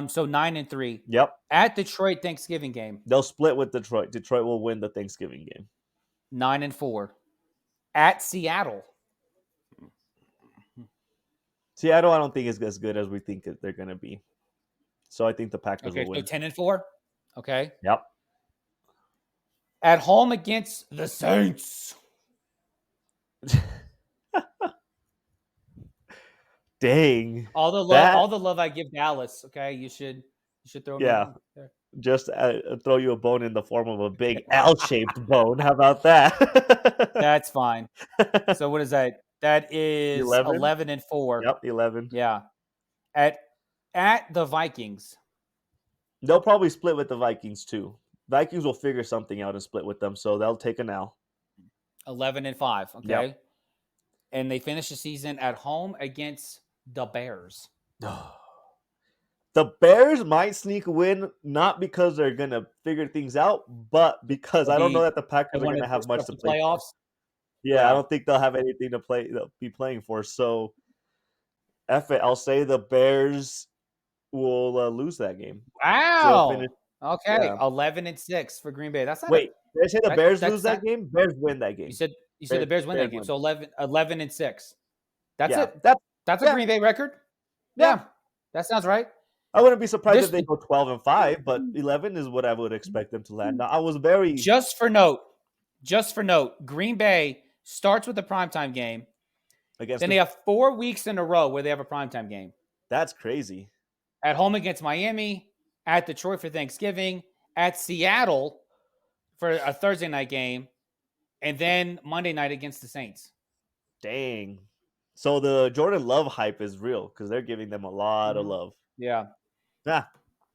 So 9-3. Yep. At Detroit Thanksgiving game. They'll split with Detroit. Detroit will win the Thanksgiving game. 9-4. At Seattle. Seattle, I don't think is as good as we think they're going to be. So I think the Packers Okay, will so win. 10-4. Okay. Yep. At home against the Saints. Dang. All the love I give Dallas. Okay, you should throw me Yeah. in there. Just throw you a bone in the form of a big L-shaped bone. How about that? That's fine. So what is that? That is 11? 11-4. Yep, 11. Yeah. At at the Vikings. They'll probably split with the Vikings too. Vikings will figure something out and split with them, so they'll take an L. 11-5. Okay. Yep. And they finish the season at home against the Bears. The Bears might sneak a win, not because they're gonna figure things out, but because I don't know that the Packers are gonna have much to play for. Playoffs. Yeah, I don't think they'll have anything to be playing for. So, F it. I'll say the Bears will lose that game. Wow. Okay. Yeah. 11-6 for Green Bay. That's not Wait. Did I say the Bears that's lose that game? Bears win that game. You said the Bears win that game. win. So 11-6. That's Yeah, it. That's a Green Bay record. Yeah. That sounds right. I wouldn't be surprised if they go 12-5, but 11 is what I would expect them to land. Now, I was very Just for note, Green Bay starts with a primetime game. Then they have 4 weeks in a row where they have a primetime game. That's crazy. At home against Miami, at Detroit for Thanksgiving, at Seattle for a Thursday night game, and then Monday night against the Saints. Dang. So the Jordan Love hype is real because they're giving them a lot of love. Yeah.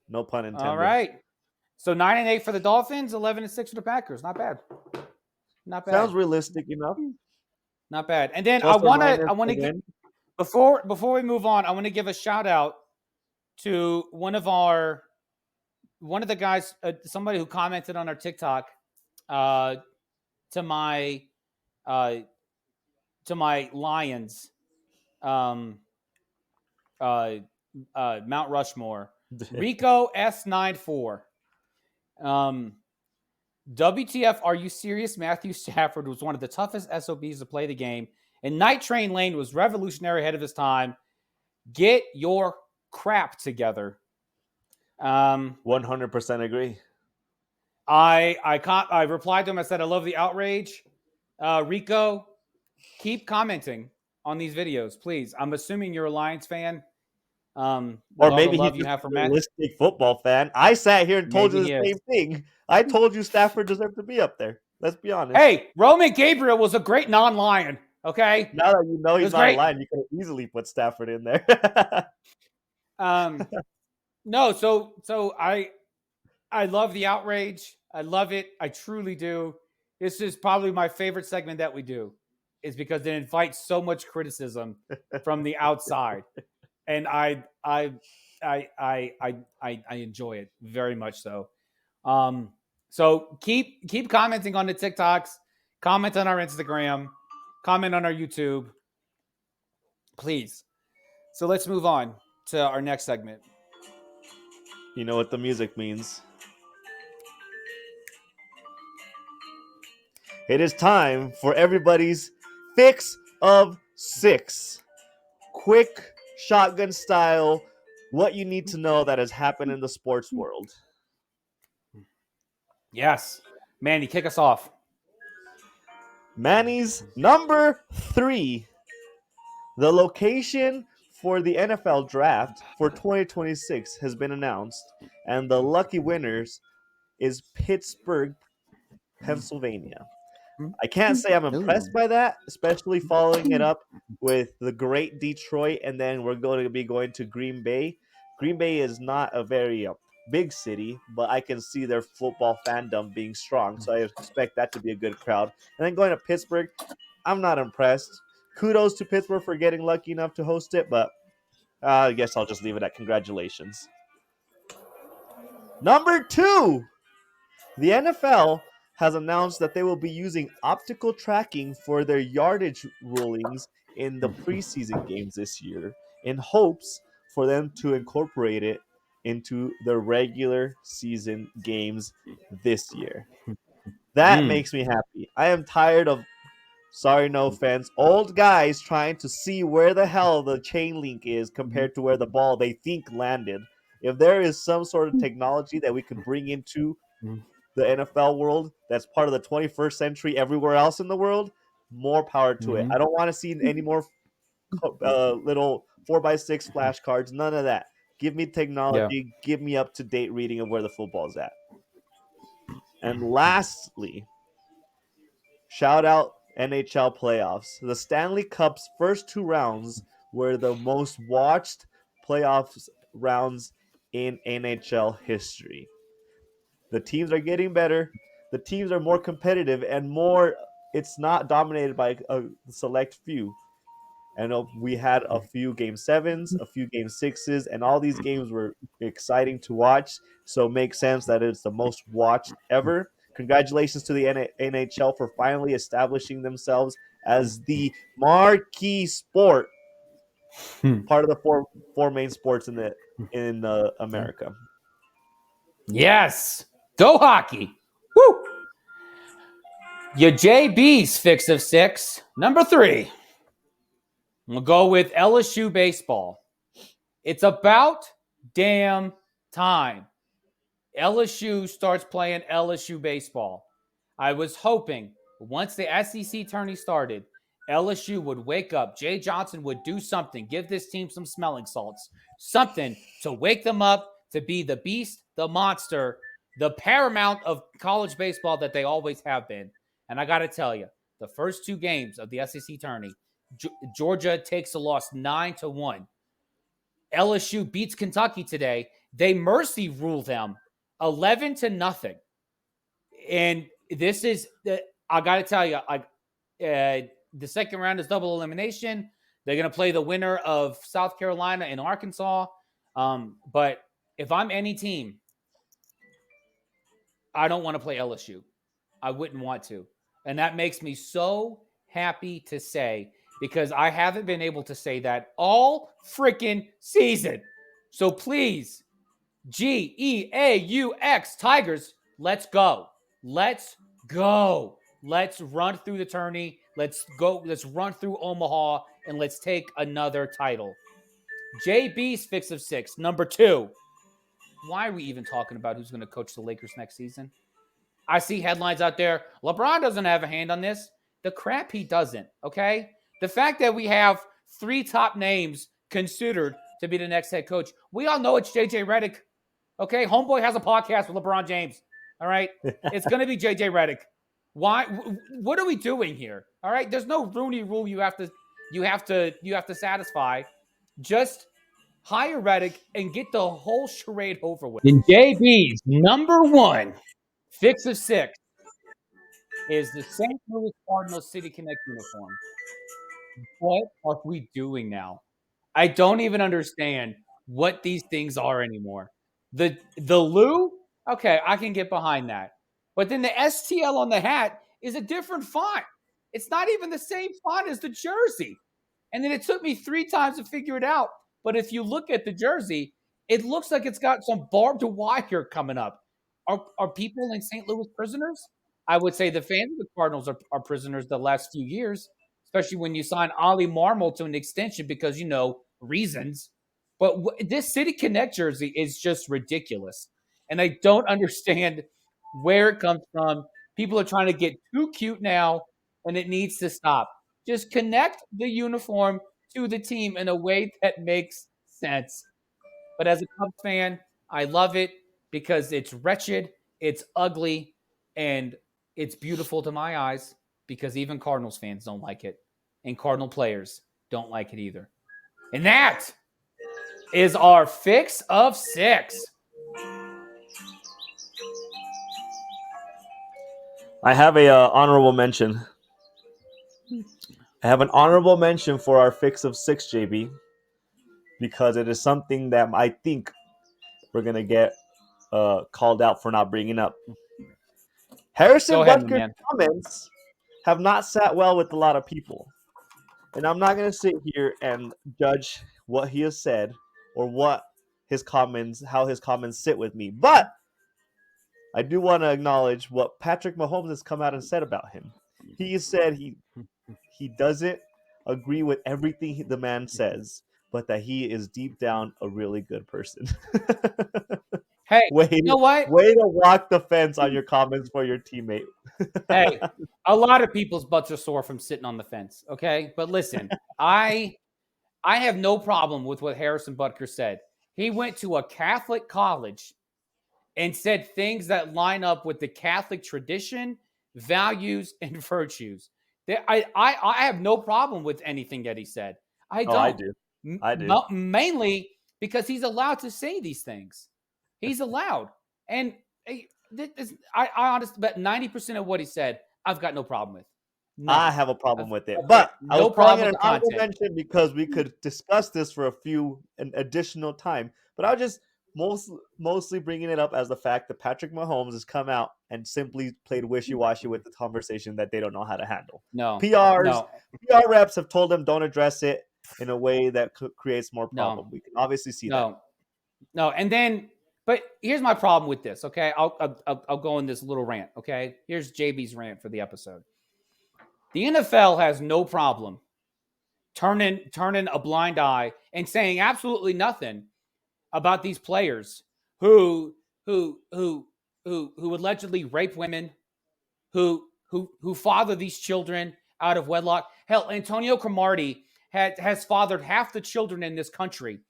No pun intended. All right. So 9-8 for the Dolphins, 11-6 for the Packers. Not bad. Not bad. Sounds realistic enough. Not bad. And then Plus I want to get before we move on, I want to give a shout out to one of the guys, somebody who commented on our TikTok, to my Lions, Mount Rushmore, Rico S94. WTF, are you serious? Matthew Stafford was one of the toughest SOBs to play the game, and Night Train Lane was revolutionary ahead of his time. Get your crap together. 100% agree. I replied to him. I said, I love the outrage. Rico, keep commenting on these videos, please. I'm assuming you're a Lions fan. Or maybe he's just a realistic football fan. I sat here and told you the same thing. I told you Stafford deserved to be up there. Let's be honest. Hey, Roman Gabriel was a great non-Lion. Okay. Now that you know he's not a Lion, you could have easily put Stafford in there. No, so I love the outrage. I love it. I truly do. This is probably my favorite segment that we do, is because it invites so much criticism from the outside, and I enjoy it very much so. So keep commenting on the TikToks, comment on our Instagram, comment on our YouTube, please. So let's move on to our next segment. You know what the music means. It is time for everybody's fix of 6. Quick, shotgun style, what you need to know that has happened in the sports world. Yes. Manny, kick us off. Manny's number 3. The location for the NFL draft for 2026 has been announced, and the lucky winners is Pittsburgh, Pennsylvania. I can't say I'm impressed by that, especially following it up with the great Detroit, and then we're going to be going to Green Bay. Green Bay is not a very big city, but I can see their football fandom being strong, so I expect that to be a good crowd. And then going to Pittsburgh, I'm not impressed. Kudos to Pittsburgh for getting lucky enough to host it, but I guess I'll just leave it at congratulations. Number 2, the NFL has announced that they will be using optical tracking for their yardage rulings in the preseason games this year, in hopes for them to incorporate it into the regular season games this year. That makes me happy. I am tired of, sorry, no offense, old guys trying to see where the hell the chain link is compared to where the ball they think landed. If there is some sort of technology that we could bring into the NFL world that's part of the 21st century everywhere else in the world, more power to it. I don't want to see any more little 4x6 flashcards, none of that. Give me technology, give me up-to-date reading of where the football's at. And lastly, shout out NHL playoffs. The Stanley Cup's first 2 rounds were the most watched playoffs rounds in NHL history. The teams are getting better. The teams are more competitive and more. It's not dominated by a select few. And we had a few game sevens, a few game sixes, and all these games were exciting to watch. So it makes sense that it's the most watched ever. Congratulations to the NHL for finally establishing themselves as the marquee sport, part of the four main sports in America. Yes. Go hockey. Woo. Your JB's fix of 6. Number 3. We'll go with LSU baseball. It's about damn time LSU starts playing LSU baseball. I was hoping once the SEC tourney started, LSU would wake up. Jay Johnson would do something, give this team some smelling salts, something to wake them up to be the beast, the monster, the paramount of college baseball that they always have been. And I got to tell you, the first 2 games of the SEC tourney, Georgia takes a loss 9-1. LSU beats Kentucky today. They mercy rule them 11-0. And this is, I got to tell you, the second round is double elimination. They're going to play the winner of South Carolina and Arkansas. But if I'm any team, I don't want to play LSU. I wouldn't want to. And that makes me so happy to say, because I haven't been able to say that all freaking season. So please, GEAUX Tigers, let's go. Let's go. Let's run through the tourney. Let's go. Let's run through Omaha and let's take another title. JB's fix of 6. Number 2. Why are we even talking about who's going to coach the Lakers next season? I see headlines out there. LeBron doesn't have a hand on this. The crap he doesn't, okay? The fact that we have 3 top names considered to be the next head coach, we all know it's JJ Redick, okay? Homeboy has a podcast with LeBron James, all right? It's going to be JJ Redick. Why? What are we doing here? All right? There's no Rooney rule you have to satisfy. Just hire Redick and get the whole charade over with. And JB's number 1 fix of 6 is the St. Louis Cardinals City Connect uniform. What are we doing now? I don't even understand what these things are anymore. The Lou, okay, I can get behind that. But then the STL on the hat is a different font. It's not even the same font as the jersey. And then it took me 3 times to figure it out. But if you look at the jersey, it looks like it's got some barbed wire coming up. Are people in St. Louis prisoners? I would say the fans of the Cardinals are prisoners the last few years, especially when you sign Ollie Marmol to an extension because, reasons. But this City Connect jersey is just ridiculous. And I don't understand where it comes from. People are trying to get too cute now, and it needs to stop. Just connect the uniform to the team in a way that makes sense. But as a Cubs fan, I love it because it's wretched, it's ugly, and it's beautiful to my eyes because even Cardinals fans don't like it. And Cardinal players don't like it either. And that is our fix of 6. I have a honorable mention. I have an honorable mention for our fix of 6, JB, because it is something that I think we're going to get called out for not bringing up. Harrison Butker's comments have not sat well with a lot of people. And I'm not going to sit here and judge what he has said or how his comments sit with me. But I do want to acknowledge what Patrick Mahomes has come out and said about him. He said he doesn't agree with everything the man says, but that he is deep down a really good person. Hey, you know what? Way to walk the fence on your comments for your teammate. Hey, a lot of people's butts are sore from sitting on the fence, okay? But listen, I have no problem with what Harrison Butker said. He went to a Catholic college and said things that line up with the Catholic tradition, values, and virtues. I have no problem with anything that he said. I don't. I do. Mainly because he's allowed to say these things. He's allowed. And I honestly bet 90% of what he said, I've got no problem with. None. I have a problem with it, I've but got I was no calling problem it with an the honorable content. mention because we could discuss this for an additional time. But I was just mostly bringing it up as the fact that Patrick Mahomes has come out and simply played wishy-washy with the conversation that they don't know how to handle. No. PRs, No. PR reps have told them don't address it in a way that creates more problem. No. We can obviously see that. No. And then, but here's my problem with this. Okay, I'll go in this little rant. Okay, here's JB's rant for the episode. The NFL has no problem turning a blind eye and saying absolutely nothing about these players who allegedly rape women, who father these children out of wedlock. Hell, Antonio Cromartie has fathered half the children in this country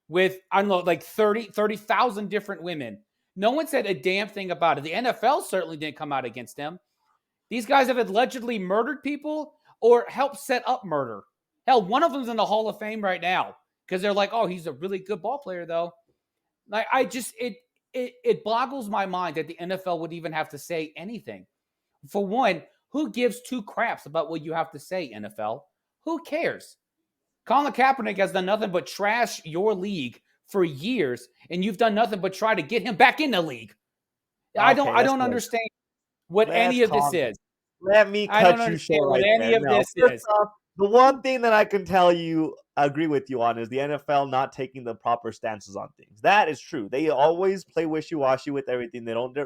with, I don't know, like 30,000 different women. No one said a damn thing about it. The NFL certainly didn't come out against him. These guys have allegedly murdered people or helped set up murder. Hell, one of them's in the Hall of Fame right now because they're like, oh, he's a really good ball player, though. Like, it boggles my mind that the NFL would even have to say anything. For one, who gives two craps about what you have to say, NFL? Who cares? Colin Kaepernick has done nothing but trash your league for years, and you've done nothing but try to get him back in the league. I don't understand what any of this is. Let me cut you short right there. First off, the one thing that I can tell you, agree with you on, is the NFL not taking the proper stances on things. That is true. They always play wishy-washy with everything. They don't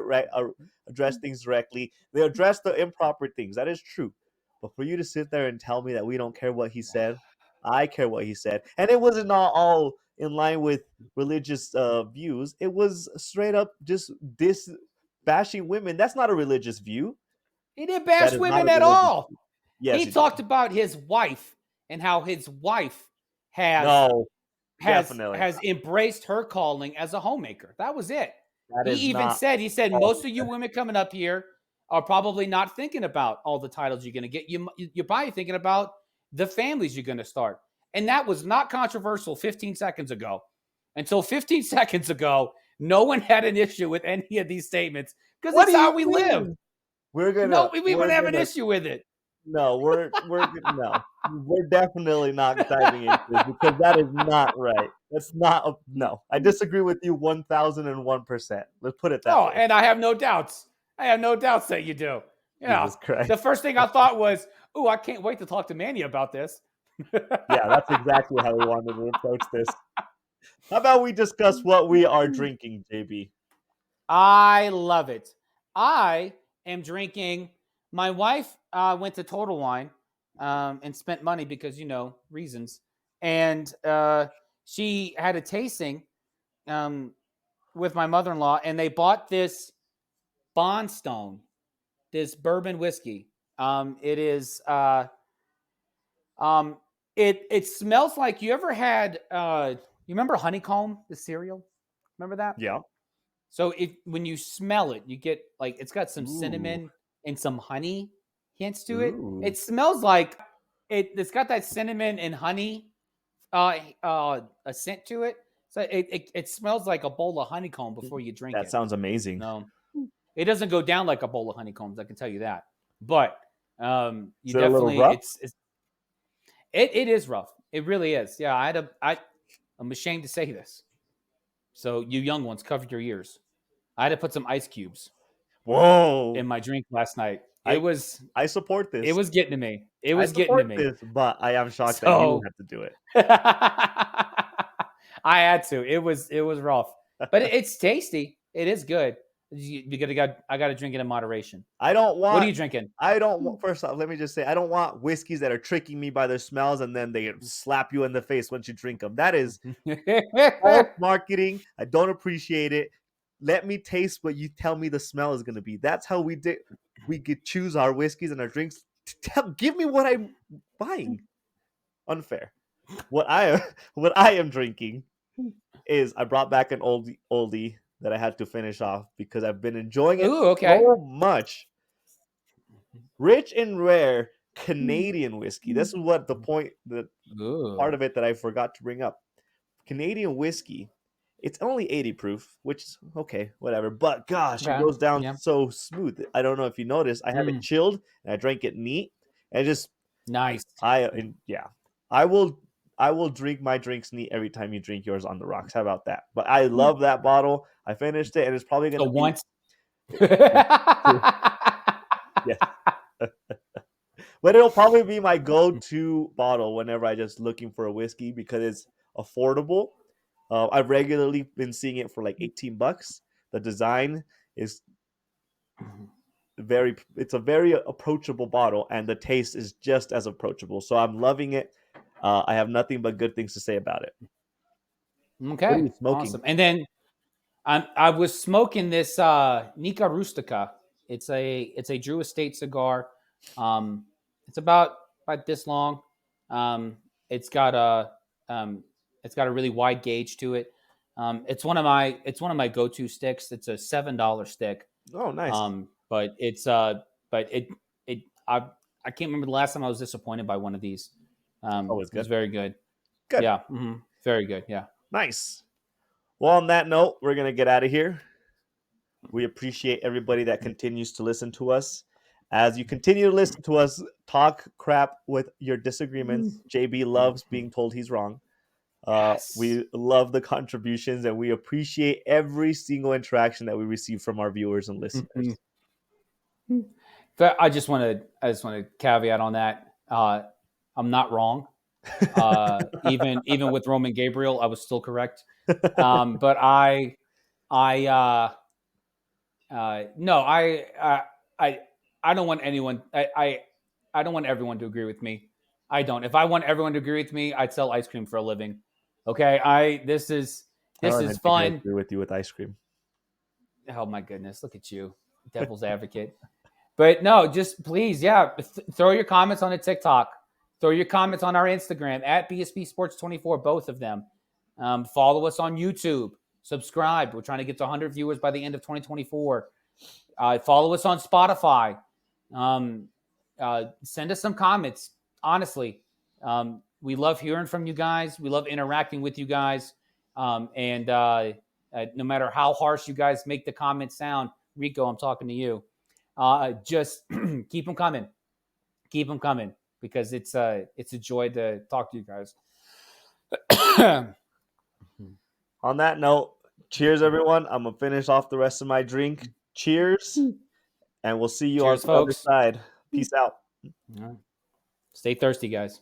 address things directly. They address the improper things. That is true. But for you to sit there and tell me that we don't care what he said, I care what he said. And it wasn't all in line with religious views. It was straight up just bashing women. That's not a religious view. He didn't bash women at all. Yes, he talked about his wife and how his wife has embraced her calling as a homemaker. That was it. He said, most of you women coming up here are probably not thinking about all the titles you're going to get. You're probably thinking about the families you're going to start. And that was not controversial 15 seconds ago. Until 15 seconds ago, no one had an issue with any of these statements because that's how we live. We wouldn't have an issue with it. No, we're definitely not diving into this because that is not right. That's not no. I disagree with you 1,001%. Let's put it that way. Oh, and I have no doubts. That you do. Yeah. Jesus Christ. The first thing I thought was, "Oh, I can't wait to talk to Manny about this." Yeah, that's exactly how we wanted to approach this. How about we discuss what we are drinking, JB? I love it. I am drinking. My wife went to Total Wine and spent money because, reasons. And she had a tasting with my mother-in-law, and they bought this Bondstone, this bourbon whiskey. It is it smells like, you ever had you remember Honeycomb, the cereal? Remember that? Yeah. So when you smell it, you get it's got some cinnamon and some honey hints to it. It smells like it's got that cinnamon and honey a scent to it. So it smells like a bowl of honeycomb before you drink it. That sounds amazing. No, it doesn't go down like a bowl of honeycombs. I can tell you that. But you definitely it is rough. It really is. Yeah, I'm ashamed to say this. So you young ones, cover your ears. I had to put some ice cubes. Whoa! In my drink last night. I support this. It was getting to me. It was getting to me. But I am shocked that you have to do it. I had to. It was rough, but it's tasty. It is good. I got to drink it in moderation. I don't want. What are you drinking? First off, let me just say, I don't want whiskeys that are tricking me by their smells and then they slap you in the face once you drink them. That is false marketing. I don't appreciate it. Let me taste what you tell me the smell is going to be. That's how we could choose our whiskeys and our drinks. Give me what I'm buying. Unfair. What I am drinking is, I brought back an oldie that I had to finish off because I've been enjoying it so much. Rich and Rare Canadian whiskey. This is what the part of it that I forgot to bring up. Canadian whiskey. It's only 80 proof, which is okay, whatever. But gosh, it Okay. goes down Yeah. so smooth. I don't know if you noticed. I have it Mm, chilled and I drank it neat. And just nice. yeah. I will drink my drinks neat every time you drink yours on the rocks. How about that? But I love that bottle. I finished it and it's probably So gonna be once. yeah. But it'll probably be my go-to bottle whenever I just looking for a whiskey because it's affordable. I've regularly been seeing it for like $18. The design is it's a very approachable bottle, and the taste is just as approachable. So I'm loving it. I have nothing but good things to say about it. What are Okay. you smoking? Awesome. And then I was smoking this Nica Rustica. It's a Drew Estate cigar. It's about this long. Um, it's got a it's got a really wide gauge to it. It's one of my go-to sticks. It's a $7 stick. Oh, nice. But but it I can't remember the last time I was disappointed by one of these. Always It was good. very good. Good. Yeah, very good. Yeah. Nice. Well, on that note, we're gonna get out of here. We appreciate everybody that continues to listen to us. As you continue to listen to us talk crap with your disagreements, JB loves being told he's wrong. Yes. We love the contributions and we appreciate every single interaction that we receive from our viewers and listeners. But I just want to caveat on that. I'm not wrong. Even with Roman Gabriel, I was still correct. But no, I don't want anyone. I don't want everyone to agree with me. I don't. If I want everyone to agree with me, I'd sell ice cream for a living. Okay. This is I don't think I fun. agree with you with ice cream. Oh my goodness, look at you, devil's advocate. But no, just please, yeah, throw your comments on the TikTok. Throw your comments on our Instagram at BSB Sports 24, both of them. Follow us on YouTube. Subscribe. We're trying to get to 100 viewers by the end of 2024. Follow us on Spotify. Send us some comments. Honestly, we love hearing from you guys. We love interacting with you guys. And no matter how harsh you guys make the comments sound, Rico, I'm talking to you. Just keep them coming. Keep them coming because it's a joy to talk to you guys. On that note, cheers, everyone. I'm going to finish off the rest of my drink. Cheers. And we'll see you Cheers, on the other folks. side. Peace out. Stay thirsty, guys.